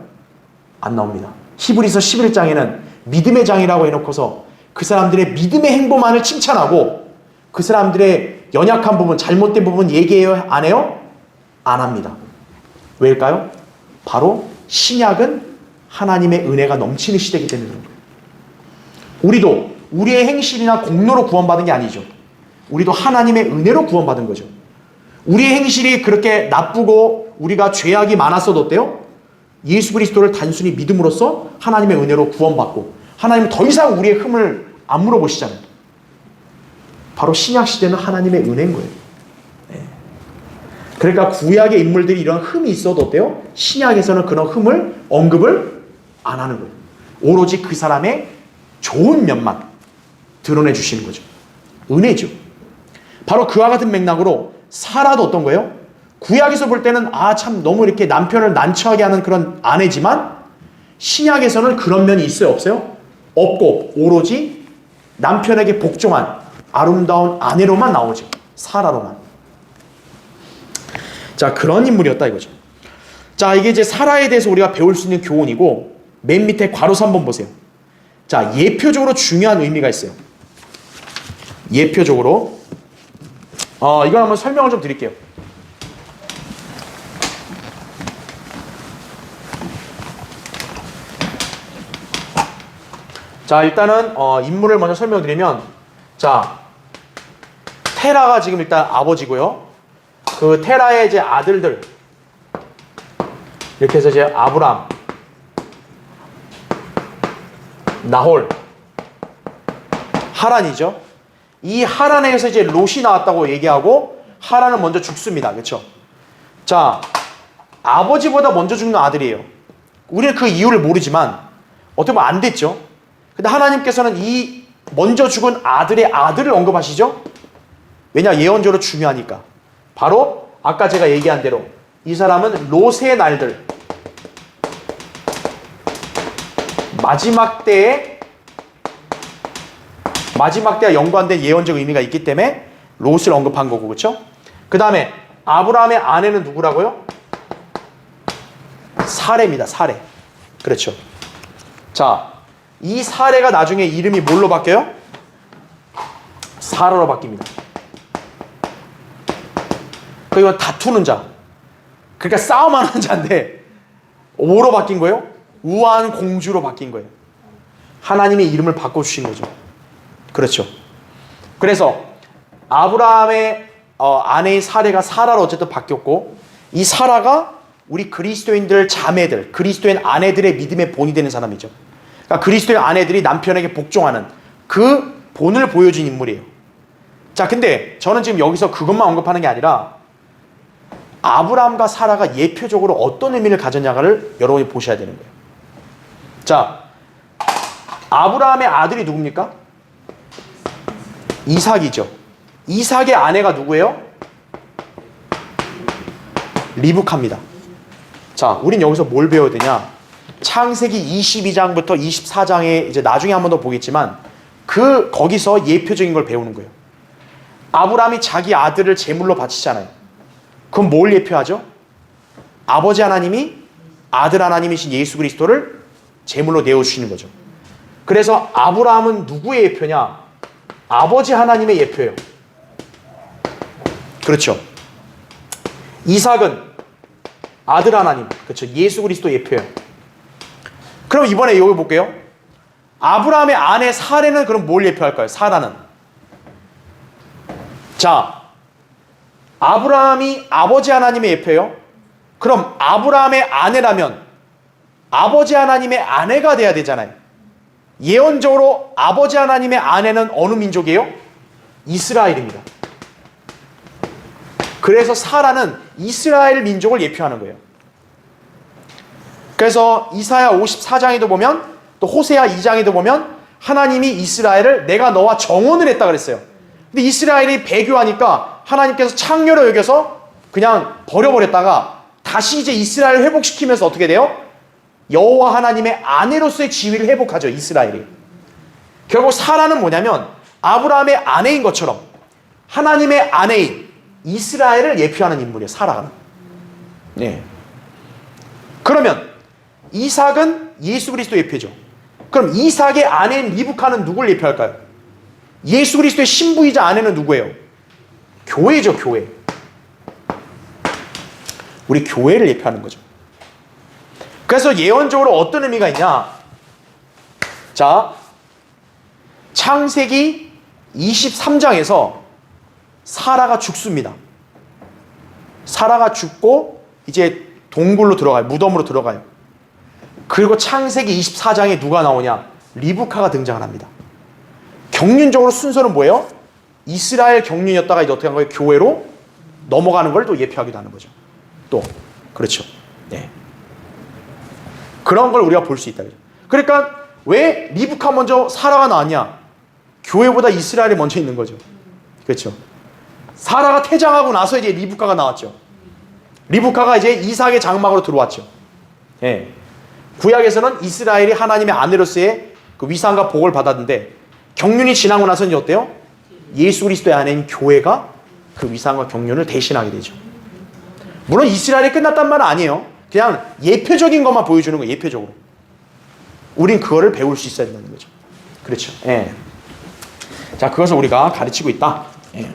안 나옵니다. 히브리서 11장에는 믿음의 장이라고 해놓고서 그 사람들의 믿음의 행보만을 칭찬하고 그 사람들의 연약한 부분, 잘못된 부분 얘기해요, 안 해요? 안 합니다. 왜일까요? 바로 신약은 하나님의 은혜가 넘치는 시대이기 때문에 그런 거예요. 우리도 우리의 행실이나 공로로 구원받은 게 아니죠. 우리도 하나님의 은혜로 구원받은 거죠. 우리의 행실이 그렇게 나쁘고 우리가 죄악이 많았어도 어때요? 예수 그리스도를 단순히 믿음으로써 하나님의 은혜로 구원받고 하나님은 더 이상 우리의 흠을 안 물어보시잖아요. 바로 신약 시대는 하나님의 은혜인 거예요. 네. 그러니까 구약의 인물들이 이런 흠이 있어도 어때요? 신약에서는 그런 흠을 언급을 안 하는 거예요. 오로지 그 사람의 좋은 면만 드러내 주시는 거죠. 은혜죠. 바로 그와 같은 맥락으로 사라도 어떤 거예요? 구약에서 볼 때는 참 너무 이렇게 남편을 난처하게 하는 그런 아내지만 신약에서는 그런 면이 있어요, 없어요? 없고 오로지 남편에게 복종한 아름다운 아내로만 나오죠. 사라로만. 자, 그런 인물이었다 이거죠. 자, 이게 이제 사라에 대해서 우리가 배울 수 있는 교훈이고, 맨 밑에 괄호 3번 보세요. 자, 예표적으로 중요한 의미가 있어요. 예표적으로. 이걸 한번 설명을 좀 드릴게요. 자, 일단은 인물을 먼저 설명드리면, 자, 테라가 지금 일단 아버지고요. 그 테라의 이제 아들들, 이렇게 해서 이제 아브람, 나홀, 하란이죠. 이 하란에서 이제 롯이 나왔다고 얘기하고 하란은 먼저 죽습니다. 그렇죠? 자, 아버지보다 먼저 죽는 아들이에요. 우리는 그 이유를 모르지만 어떻게 보면 안 됐죠. 근데 하나님께서는 이 먼저 죽은 아들의 아들을 언급하시죠. 왜냐? 예언적으로 중요하니까. 바로 아까 제가 얘기한 대로 이 사람은 롯의 날들, 마지막 때와 연관된 예언적 의미가 있기 때문에 롯을 언급한 거고, 그렇죠? 그 다음에 아브라함의 아내는 누구라고요? 사레입니다. 사레. 그렇죠. 자, 이 사레가 나중에 이름이 뭘로 바뀌어요? 사라로 바뀝니다. 그리고 다투는 자. 그러니까 싸움하는 자인데 뭐로 바뀐 거예요? 우아한 공주로 바뀐 거예요. 하나님의 이름을 바꿔주신 거죠. 그렇죠. 그래서 아브라함의 아내인 사레가 사라로 어쨌든 바뀌었고, 이 사라가 우리 그리스도인들 자매들, 그리스도인 아내들의 믿음의 본이 되는 사람이죠. 그러니까 그리스도의 아내들이 남편에게 복종하는 그 본을 보여준 인물이에요. 자, 근데 저는 지금 여기서 그것만 언급하는 게 아니라 아브라함과 사라가 예표적으로 어떤 의미를 가졌냐를 여러분이 보셔야 되는 거예요. 자, 아브라함의 아들이 누굽니까? 이삭이죠. 이삭의 아내가 누구예요? 리브카입니다. 자, 우린 여기서 뭘 배워야 되냐? 창세기 22장부터 24장에 이제 나중에 한 번 더 보겠지만 거기서 예표적인 걸 배우는 거예요. 아브라함이 자기 아들을 제물로 바치잖아요. 그럼 뭘 예표하죠? 아버지 하나님이 아들 하나님이신 예수 그리스도를 제물로 내어주시는 거죠. 그래서 아브라함은 누구의 예표냐? 아버지 하나님의 예표예요. 그렇죠. 이삭은 아들 하나님, 그렇죠. 예수 그리스도 예표예요. 그럼 이번에 여기 볼게요. 아브라함의 아내 사레는 그럼 뭘 예표할까요? 사라는. 자, 아브라함이 아버지 하나님의 예표예요. 그럼 아브라함의 아내라면 아버지 하나님의 아내가 돼야 되잖아요. 예언적으로 아버지 하나님의 아내는 어느 민족이에요? 이스라엘입니다. 그래서 사라는 이스라엘 민족을 예표하는 거예요. 그래서 이사야 54장에도 보면 또 호세아 2장에도 보면 하나님이 이스라엘을 내가 너와 정원을 했다 그랬어요. 근데 이스라엘이 배교하니까 하나님께서 창녀로 여겨서 그냥 버려버렸다가 다시 이제 이스라엘을 회복시키면서 어떻게 돼요? 여호와 하나님의 아내로서의 지위를 회복하죠. 이스라엘이. 결국 사라는 뭐냐면 아브라함의 아내인 것처럼 하나님의 아내인 이스라엘을 예표하는 인물이에요. 사라는. 네. 그러면 이삭은 예수 그리스도 예표죠. 그럼 이삭의 아내인 리브카는 누굴 예표할까요? 예수 그리스도의 신부이자 아내는 누구예요? 교회죠. 교회. 우리 교회를 예표하는 거죠. 그래서 예언적으로 어떤 의미가 있냐? 자, 창세기 23장에서 사라가 죽습니다. 사라가 죽고 이제 동굴로 들어가요. 무덤으로 들어가요. 그리고 창세기 24장에 누가 나오냐? 리브카가 등장을 합니다. 경륜적으로 순서는 뭐예요? 이스라엘 경륜이었다가 이제 어떻게 한 거예요? 교회로 넘어가는 걸 또 예표하기도 하는 거죠. 또 그렇죠. 네. 그런 걸 우리가 볼 수 있다. 그러니까 왜 리브카 먼저 사라가 나왔냐? 교회보다 이스라엘이 먼저 있는 거죠. 그렇죠. 사라가 퇴장하고 나서 이제 리브카가 나왔죠. 리브카가 이제 이삭의 장막으로 들어왔죠. 예. 구약에서는 이스라엘이 하나님의 아내로서의 그 위상과 복을 받았는데 경륜이 지나고 나서는 어때요? 예수 그리스도의 아내인 교회가 그 위상과 경륜을 대신하게 되죠. 물론 이스라엘이 끝났단 말은 아니에요. 그냥 예표적인 것만 보여주는 거예요. 예표적으로. 우린 그거를 배울 수 있어야 된다는 거죠. 그렇죠. 예. 자, 그것을 우리가 가르치고 있다. 예.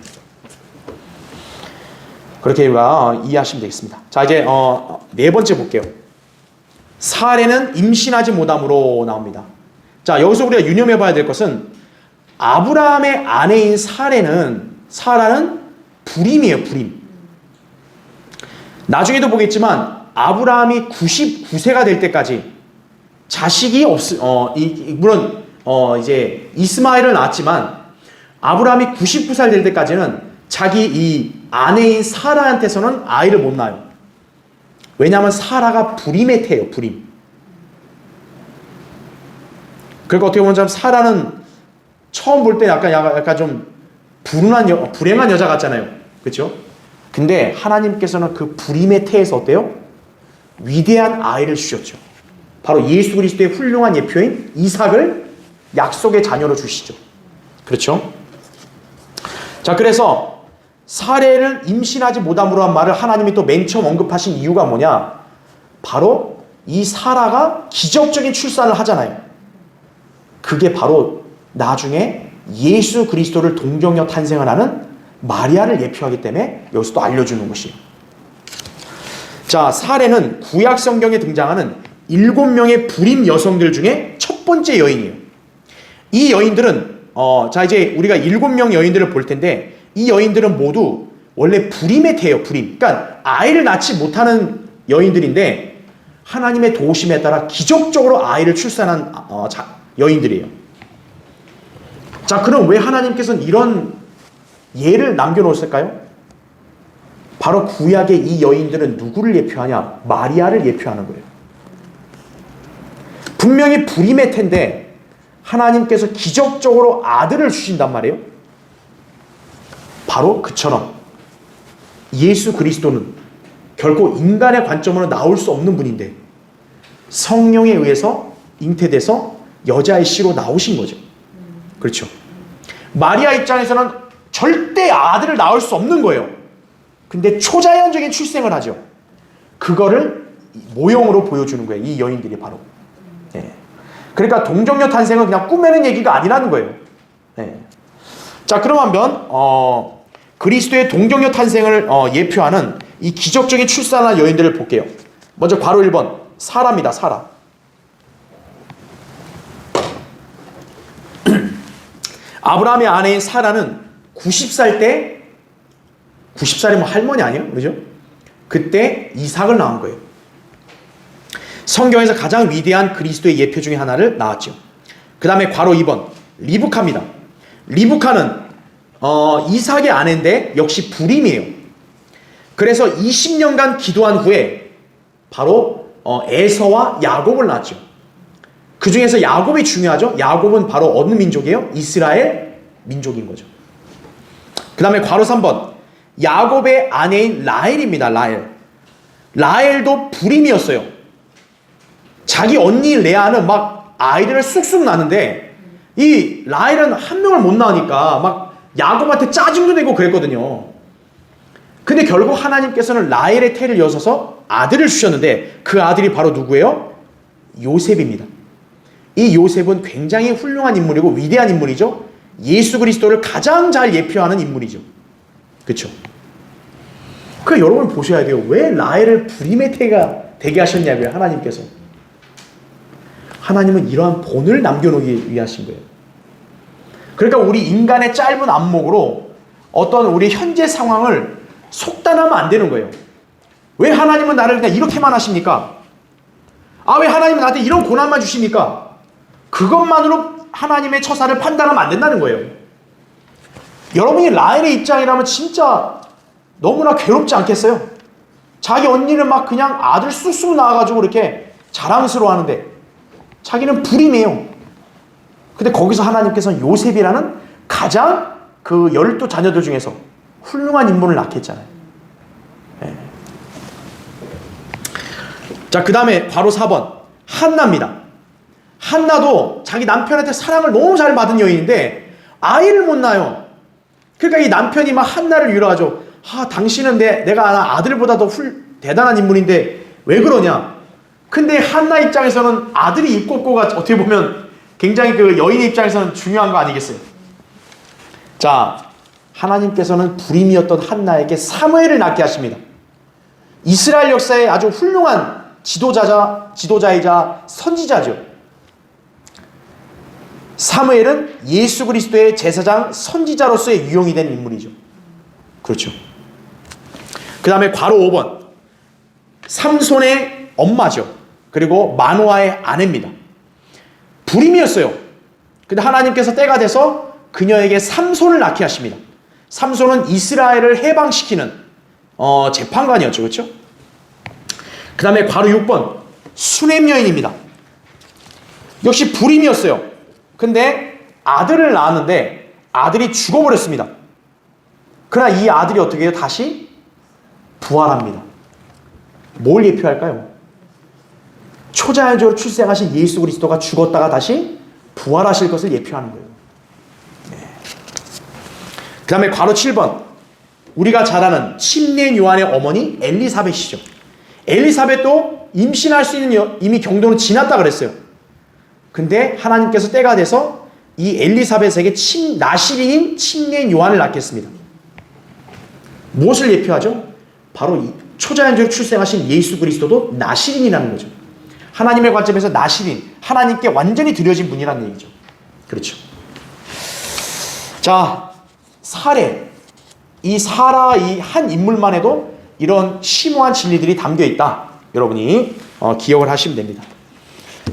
그렇게 우리가 이해하시면 되겠습니다. 자, 이제 네 번째 볼게요. 사레는 임신하지 못함으로 나옵니다. 자, 여기서 우리가 유념해 봐야 될 것은 아브라함의 아내인 사라는 불임이에요. 불임. 나중에도 보겠지만 아브라함이 99세가 될 때까지 자식이 물론 이제 이스마엘을 낳았지만 아브라함이 99살 될 때까지는 자기 이 아내인 사라한테서는 아이를 못 낳아요. 왜냐하면 사라가 불임의 태예요. 불임. 그러니까 어떻게 보면 사라는 처음 볼 때 약간 좀 불행한 여자 같잖아요. 그렇죠? 근데 하나님께서는 그 불임의 태에서 어때요? 위대한 아이를 주셨죠. 바로 예수 그리스도의 훌륭한 예표인 이삭을 약속의 자녀로 주시죠. 그렇죠? 자, 그래서 사레를 임신하지 못함으로 한 말을 하나님이 또 맨 처음 언급하신 이유가 뭐냐? 바로 이 사라가 기적적인 출산을 하잖아요. 그게 바로 나중에 예수 그리스도를 동정녀 탄생을 하는 마리아를 예표하기 때문에 여기서 또 알려주는 것이에요. 자, 사례는 구약 성경에 등장하는 7명의 불임 여성들 중에 첫 번째 여인이에요. 이 여인들은 자, 이제 우리가 7명 여인들을 볼 텐데, 이 여인들은 모두 원래 불임의 태예요. 불임. 그러니까 아이를 낳지 못하는 여인들인데 하나님의 도우심에 따라 기적적으로 아이를 출산한 여인들이에요. 자, 그럼 왜 하나님께서는 이런 예를 남겨놓으실까요? 바로 구약의 이 여인들은 누구를 예표하냐? 마리아를 예표하는 거예요. 분명히 불임의 텐데 하나님께서 기적적으로 아들을 주신단 말이에요. 바로 그처럼 예수 그리스도는 결코 인간의 관점으로 나올 수 없는 분인데 성령에 의해서 잉태돼서 여자의 씨로 나오신 거죠. 그렇죠. 마리아 입장에서는 절대 아들을 낳을 수 없는 거예요. 근데 초자연적인 출생을 하죠. 그거를 모형으로 보여주는 거예요. 이 여인들이 바로. 네. 그러니까 동정녀 탄생은 그냥 꾸며낸 얘기가 아니라는 거예요. 네. 자, 그럼 한번 그리스도의 동정녀 탄생을 예표하는 이 기적적인 출산한 여인들을 볼게요. 먼저 바로 1번 사라입니다. 사라. 아브라함의 아내인 사라는 90살 때, 90살이면 할머니 아니에요? 그죠? 그때 이삭을 낳은 거예요. 성경에서 가장 위대한 그리스도의 예표 중에 하나를 낳았죠. 그 다음에 괄호 2번 리브카입니다. 리브카는 이삭의 아내인데 역시 불임이에요. 그래서 20년간 기도한 후에 바로 에서와 야곱을 낳았죠. 그 중에서 야곱이 중요하죠. 야곱은 바로 어느 민족이에요? 이스라엘 민족인 거죠. 그 다음에 괄호 3번 야곱의 아내인 라헬입니다. 라헬도 불임이었어요. 자기 언니 레아는 막 아이들을 쑥쑥 낳는데 이 라헬은 한 명을 못 낳으니까 막 야곱한테 짜증도 내고 그랬거든요. 근데 결국 하나님께서는 라헬의 태를 이어서 아들을 주셨는데 그 아들이 바로 누구예요? 요셉입니다. 이 요셉은 굉장히 훌륭한 인물이고 위대한 인물이죠. 예수 그리스도를 가장 잘 예표하는 인물이죠. 그렇죠? 그 여러분 보셔야 돼요. 왜 라헬을 불임의 태가 되게 하셨냐고요. 하나님께서. 하나님은 이러한 본을 남겨놓기 위하신 거예요. 그러니까 우리 인간의 짧은 안목으로 어떤 우리 현재 상황을 속단하면 안 되는 거예요. 왜 하나님은 나를 그냥 이렇게만 하십니까? 왜 하나님은 나한테 이런 고난만 주십니까? 그것만으로 하나님의 처사를 판단하면 안 된다는 거예요. 여러분이 라헬의 입장이라면 진짜 너무나 괴롭지 않겠어요? 자기 언니는 막 그냥 아들 쑥쑥 낳아가지고 이렇게 자랑스러워 하는데 자기는 불임이에요. 근데 거기서 하나님께서는 요셉이라는 가장 그 12자녀들 중에서 훌륭한 인물을 낳게 했잖아요. 네. 자, 그 다음에 바로 4번 한나입니다. 한나도 자기 남편한테 사랑을 너무 잘 받은 여인인데 아이를 못 낳아요. 그러니까 이 남편이 막 한나를 위로하죠. 당신은 내가 아들보다 더 대단한 인물인데 왜 그러냐. 근데 한나 입장에서는 아들이 있고 없고가 어떻게 보면 굉장히 그 여인의 입장에서는 중요한 거 아니겠어요? 자, 하나님께서는 불임이었던 한나에게 사무엘을 낳게 하십니다. 이스라엘 역사의 아주 훌륭한 지도자이자 선지자죠. 사무엘은 예수 그리스도의 제사장 선지자로서의 유용이 된 인물이죠. 그렇죠. 그 다음에 괄호 5번 삼손의 엄마죠. 그리고 마노아의 아내입니다. 불임이었어요. 근데 하나님께서 때가 돼서 그녀에게 삼손을 낳게 하십니다. 삼손은 이스라엘을 해방시키는 재판관이었죠. 그렇죠? 그 다음에 괄호 6번 수넴 여인입니다. 역시 불임이었어요. 근데 아들을 낳았는데 아들이 죽어버렸습니다. 그러나 이 아들이 어떻게 해요? 다시 부활합니다. 뭘 예표할까요? 초자연적으로 출생하신 예수 그리스도가 죽었다가 다시 부활하실 것을 예표하는 거예요. 네. 그 다음에 괄호 7번 우리가 잘 아는 침례 요한의 어머니 엘리사벳이죠. 엘리사벳도 임신할 수 있는 이미 경도는 지났다 그랬어요. 근데 하나님께서 때가 돼서 이 엘리사벳에게 나시린인 침례 요한을 낳게 했습니다. 무엇을 예표하죠? 바로 이 초자연적으로 출생하신 예수 그리스도도 나시린이라는 거죠. 하나님의 관점에서 나시린, 하나님께 완전히 드려진 분이라는 얘기죠. 그렇죠. 자, 사례. 이 사라 이 한 인물만 해도 이런 심오한 진리들이 담겨 있다. 여러분이 기억을 하시면 됩니다.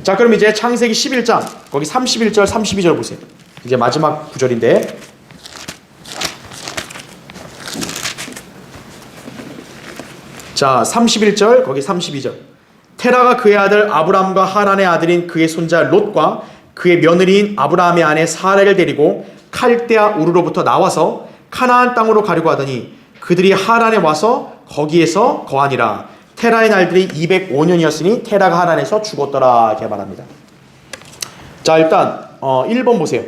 자, 그럼 이제 창세기 11장 거기 31절 32절 보세요. 이제 마지막 구절인데, 자 31절 거기 32절. 테라가 그의 아들 아브람과 하란의 아들인 그의 손자 롯과 그의 며느리인 아브라함의 아내 사라를 데리고 칼데아 우르로부터 나와서 카나안 땅으로 가려고 하더니 그들이 하란에 와서 거기에서 거하니라. 테라의 날들이 205년이었으니 테라가 하란에서 죽었더라. 이렇게 말합니다. 자, 일단 1번 보세요.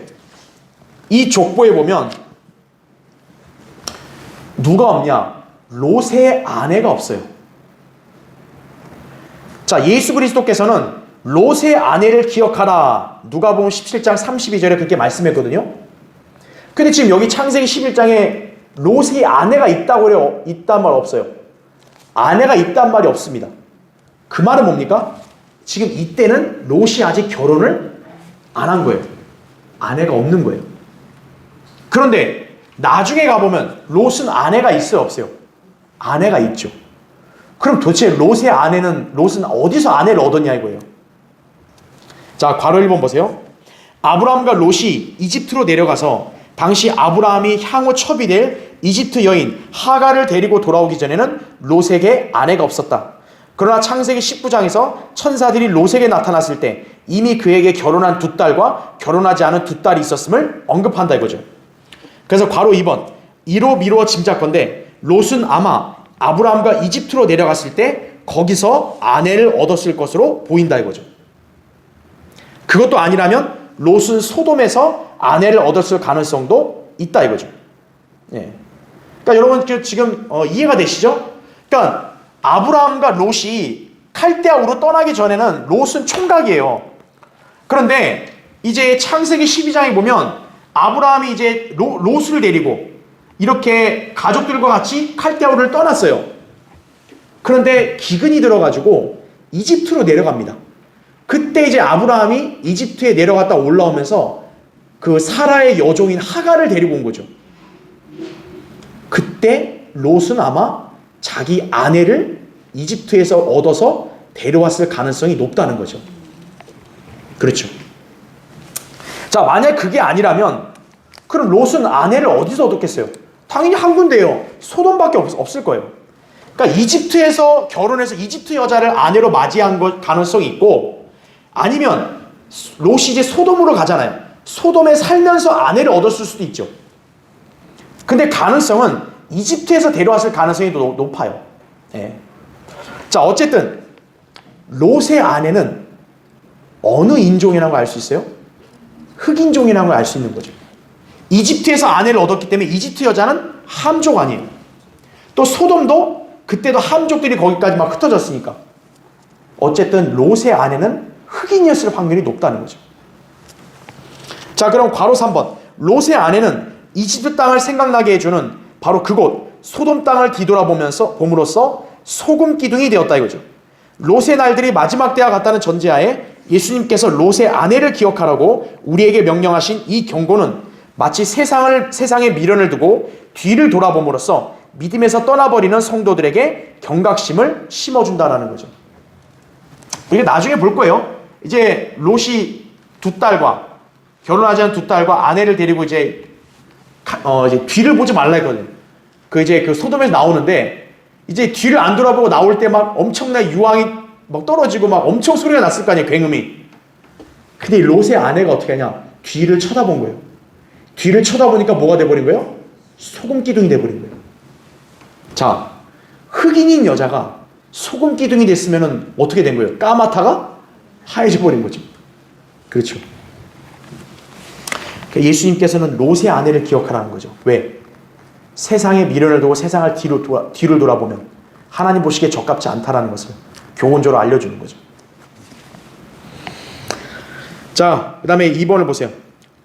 이 족보에 보면 누가 없냐? 롯의 아내가 없어요. 자, 예수 그리스도께서는 롯의 아내를 기억하라. 누가복음 17장 32절에 그렇게 말씀했거든요. 근데 지금 여기 창세기 11장에 롯의 아내가 있다고 그래요? 있단 말 없어요. 아내가 있단 말이 없습니다. 그 말은 뭡니까? 지금 이때는 롯이 아직 결혼을 안 한 거예요. 아내가 없는 거예요. 그런데 나중에 가보면 롯은 아내가 있어요, 없어요? 아내가 있죠. 그럼 도대체 롯은 어디서 아내를 얻었냐 이거예요. 자, 괄호 1번 보세요. 아브라함과 롯이 이집트로 내려가서 당시 아브라함이 향후 첩이 될 이집트 여인 하갈을 데리고 돌아오기 전에는 롯에게 아내가 없었다. 그러나 창세기 19장에서 천사들이 롯에게 나타났을 때 이미 그에게 결혼한 두 딸과 결혼하지 않은 두 딸이 있었음을 언급한다 이거죠. 그래서 괄호 2번. 이로 미루어 짐작컨대 롯은 아마 아브라함과 이집트로 내려갔을 때 거기서 아내를 얻었을 것으로 보인다 이거죠. 그것도 아니라면 롯은 소돔에서 아내를 얻었을 가능성도 있다 이거죠. 예. 그러니까 여러분 지금 이해가 되시죠? 그러니까 아브라함과 롯이 칼데아우로 떠나기 전에는 롯은 총각이에요. 그런데 이제 창세기 12장에 보면 아브라함이 이제 롯을 데리고 이렇게 가족들과 같이 칼데아우를 떠났어요. 그런데 기근이 들어가지고 이집트로 내려갑니다. 그때 이제 아브라함이 이집트에 내려갔다 올라오면서 그 사라의 여종인 하갈을 데리고 온 거죠. 그때 롯은 아마 자기 아내를 이집트에서 얻어서 데려왔을 가능성이 높다는 거죠. 그렇죠. 자, 만약 그게 아니라면 그럼 롯은 아내를 어디서 얻었겠어요? 당연히 한 군데예요. 소돔밖에 없을 거예요. 그러니까 이집트에서 결혼해서 이집트 여자를 아내로 맞이한 가능성이 있고, 아니면 롯이 이제 소돔으로 가잖아요. 소돔에 살면서 아내를 얻었을 수도 있죠. 근데 가능성은 이집트에서 데려왔을 가능성이 높아요. 네. 자, 어쨌든 롯의 아내는 어느 인종이라는 걸 알 수 있어요? 흑인종이라는 걸 알 수 있는 거죠. 이집트에서 아내를 얻었기 때문에 이집트 여자는 함족 아니에요. 또 소돔도 그때도 함족들이 거기까지 막 흩어졌으니까. 어쨌든 롯의 아내는 흑인이었을 확률이 높다는 거죠. 자, 그럼 괄호 3번. 롯의 아내는 이집트 땅을 생각나게 해주는 바로 그곳 소돔 땅을 뒤돌아보면서 봄으로써 소금 기둥이 되었다 이거죠. 롯의 날들이 마지막 때와 같다는 전제하에 예수님께서 롯의 아내를 기억하라고 우리에게 명령하신 이 경고는 마치 세상에 미련을 두고 뒤를 돌아봄으로써 믿음에서 떠나버리는 성도들에게 경각심을 심어준다라는 거죠. 이게 나중에 볼 거예요. 이제 롯이 두 딸과 결혼하지 않은 두 딸과 아내를 데리고 이제 뒤를 보지 말라 했거든요. 그 소돔에서 나오는데 이제 뒤를 안 돌아보고 나올 때 막 엄청난 유황이 막 떨어지고 막 엄청 소리가 났을 거 아니에요, 굉음이. 근데 롯의 아내가 어떻게 하냐? 뒤를 쳐다본 거예요. 뒤를 쳐다보니까 뭐가 돼버린 거예요? 소금 기둥이 돼버린 거예요. 자, 흑인인 여자가 소금 기둥이 됐으면 어떻게 된 거예요? 까맣다가 하얘져 버린 거죠. 그렇죠. 그러니까 예수님께서는 롯의 아내를 기억하라는 거죠. 왜? 세상에 미련을 두고 세상을 뒤를 돌아보면 하나님 보시기에 적합지 않다라는 것을 교훈적으로 알려주는 거죠. 자, 그 다음에 2번을 보세요.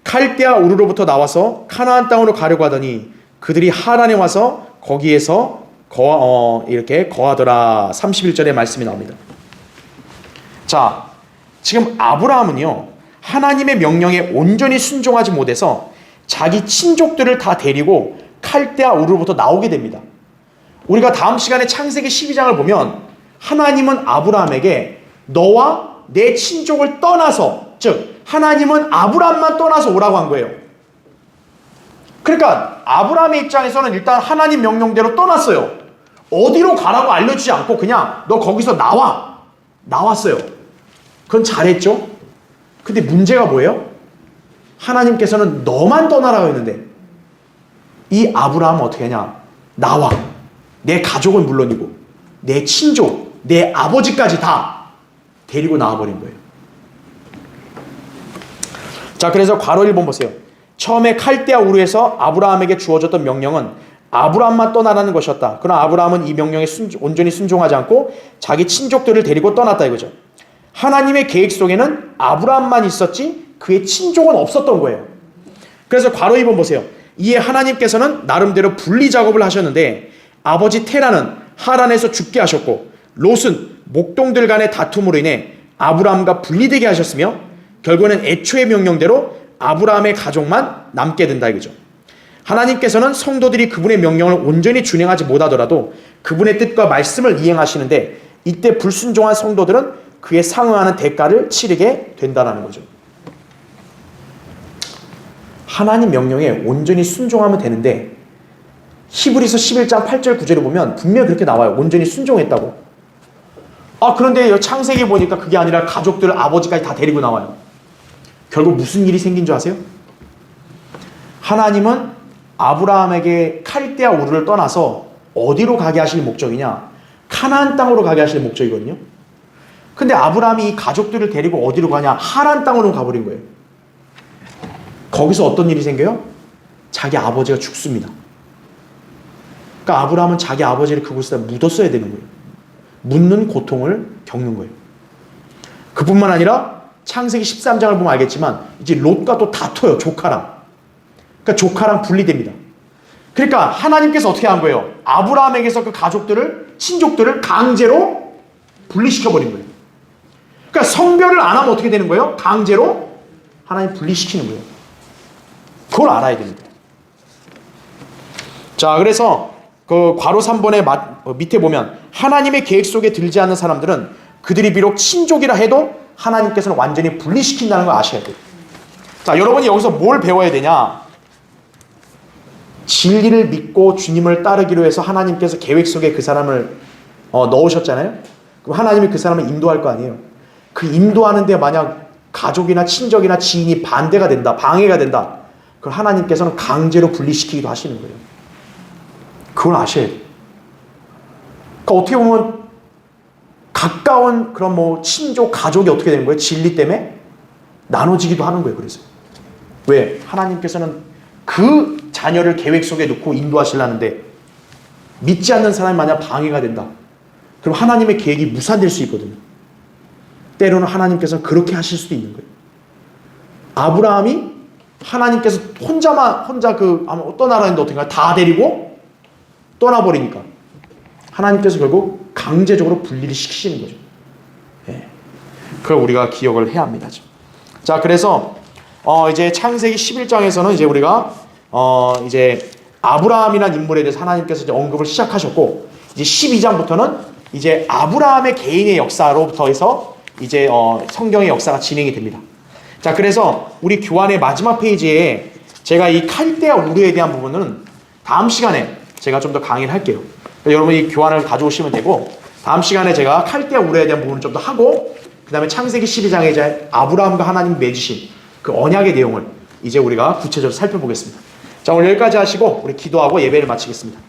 칼데아 우르로부터 나와서 카나안 땅으로 가려고 하더니 그들이 하란에 와서 거기에서 이렇게 거하더라. 31절의 말씀이 나옵니다. 자, 지금 아브라함은요, 하나님의 명령에 온전히 순종하지 못해서 자기 친족들을 다 데리고 칼데아 우르로부터 나오게 됩니다. 우리가 다음 시간에 창세기 12장을 보면 하나님은 아브라함에게 너와 내 친족을 떠나서, 즉 하나님은 아브라함만 떠나서 오라고 한 거예요. 그러니까 아브라함의 입장에서는 일단 하나님 명령대로 떠났어요. 어디로 가라고 알려주지 않고 그냥 너 거기서 나왔어요. 그건 잘했죠. 근데 문제가 뭐예요? 하나님께서는 너만 떠나라고 했는데 이 아브라함은 어떻게 하냐? 나와. 내 가족은 물론이고 내 친족, 내 아버지까지 다 데리고 나와버린 거예요. 자, 그래서 괄호 1번 보세요. 처음에 칼데아 우르에서 아브라함에게 주어졌던 명령은 아브라함만 떠나라는 것이었다. 그러나 아브라함은 이 명령에 온전히 순종하지 않고 자기 친족들을 데리고 떠났다 이거죠. 하나님의 계획 속에는 아브라함만 있었지 그의 친족은 없었던 거예요. 그래서 괄호 2번 보세요. 이에 하나님께서는 나름대로 분리 작업을 하셨는데 아버지 테라는 하란에서 죽게 하셨고 롯은 목동들 간의 다툼으로 인해 아브라함과 분리되게 하셨으며 결국에는 애초의 명령대로 아브라함의 가족만 남게 된다 이거죠. 하나님께서는 성도들이 그분의 명령을 온전히 준행하지 못하더라도 그분의 뜻과 말씀을 이행하시는데 이때 불순종한 성도들은 그에 상응하는 대가를 치르게 된다는 거죠. 하나님 명령에 온전히 순종하면 되는데 히브리서 11장 8절 9절을 보면 분명히 그렇게 나와요. 온전히 순종했다고. 그런데 창세기 보니까 그게 아니라 가족들 아버지까지 다 데리고 나와요. 결국 무슨 일이 생긴 줄 아세요? 하나님은 아브라함에게 칼데아 우르를 떠나서 어디로 가게 하실 목적이냐? 가나안 땅으로 가게 하실 목적이거든요. 근데 아브라함이 이 가족들을 데리고 어디로 가냐? 하란 땅으로 가버린 거예요. 거기서 어떤 일이 생겨요? 자기 아버지가 죽습니다. 그러니까 아브라함은 자기 아버지를 그곳에다 묻었어야 되는 거예요. 묻는 고통을 겪는 거예요. 그뿐만 아니라 창세기 13장을 보면 알겠지만 이제 롯과 또 다퉈요. 조카랑. 그러니까 조카랑 분리됩니다. 그러니까 하나님께서 어떻게 한 거예요? 아브라함에게서 그 가족들을, 친족들을 강제로 분리시켜버린 거예요. 그러니까 성별을 안 하면 어떻게 되는 거예요? 강제로 하나님 분리시키는 거예요. 그걸 알아야 됩니다. 자, 그래서 그 괄호 3번의 밑에 보면 하나님의 계획 속에 들지 않는 사람들은 그들이 비록 친족이라 해도 하나님께서는 완전히 분리시킨다는 걸 아셔야 돼요. 자, 여러분이 여기서 뭘 배워야 되냐? 진리를 믿고 주님을 따르기로 해서 하나님께서 계획 속에 그 사람을 넣으셨잖아요. 그럼 하나님이 그 사람을 인도할 거 아니에요. 그 인도하는데 만약 가족이나 친족이나 지인이 반대가 된다, 방해가 된다, 그럼 하나님께서는 강제로 분리시키기도 하시는 거예요. 그걸 아셔야 돼요. 그러니까 어떻게 보면 가까운 그런 친족, 가족이 어떻게 되는 거예요? 진리 때문에 나눠지기도 하는 거예요. 그래서 왜? 하나님께서는 그 자녀를 계획 속에 놓고 인도하시려는데 믿지 않는 사람이 만약 방해가 된다. 그럼 하나님의 계획이 무산될 수 있거든요. 때로는 하나님께서는 그렇게 하실 수도 있는 거예요. 아브라함이 하나님께서 혼자 떠나라는데 어떻게 다 데리고 떠나버리니까 하나님께서 결국 강제적으로 분리를 시키시는 거죠. 예. 그걸 우리가 기억을 해야 합니다. 자, 그래서 이제 창세기 11장에서는 이제 우리가 이제 아브라함이라는 인물에 대해서 하나님께서 이제 언급을 시작하셨고, 이제 12장부터는 이제 아브라함의 개인의 역사로부터 해서 이제 성경의 역사가 진행이 됩니다. 자, 그래서 우리 교환의 마지막 페이지에 제가 이 칼데아 우르에 대한 부분은 다음 시간에 제가 좀 더 강의를 할게요. 그러니까 여러분이 이 교환을 가져오시면 되고, 다음 시간에 제가 칼데아 우르에 대한 부분을 좀 더 하고, 그 다음에 창세기 12장에 이제 아브라함과 하나님 맺으신 그 언약의 내용을 이제 우리가 구체적으로 살펴보겠습니다. 자, 오늘 여기까지 하시고 우리 기도하고 예배를 마치겠습니다.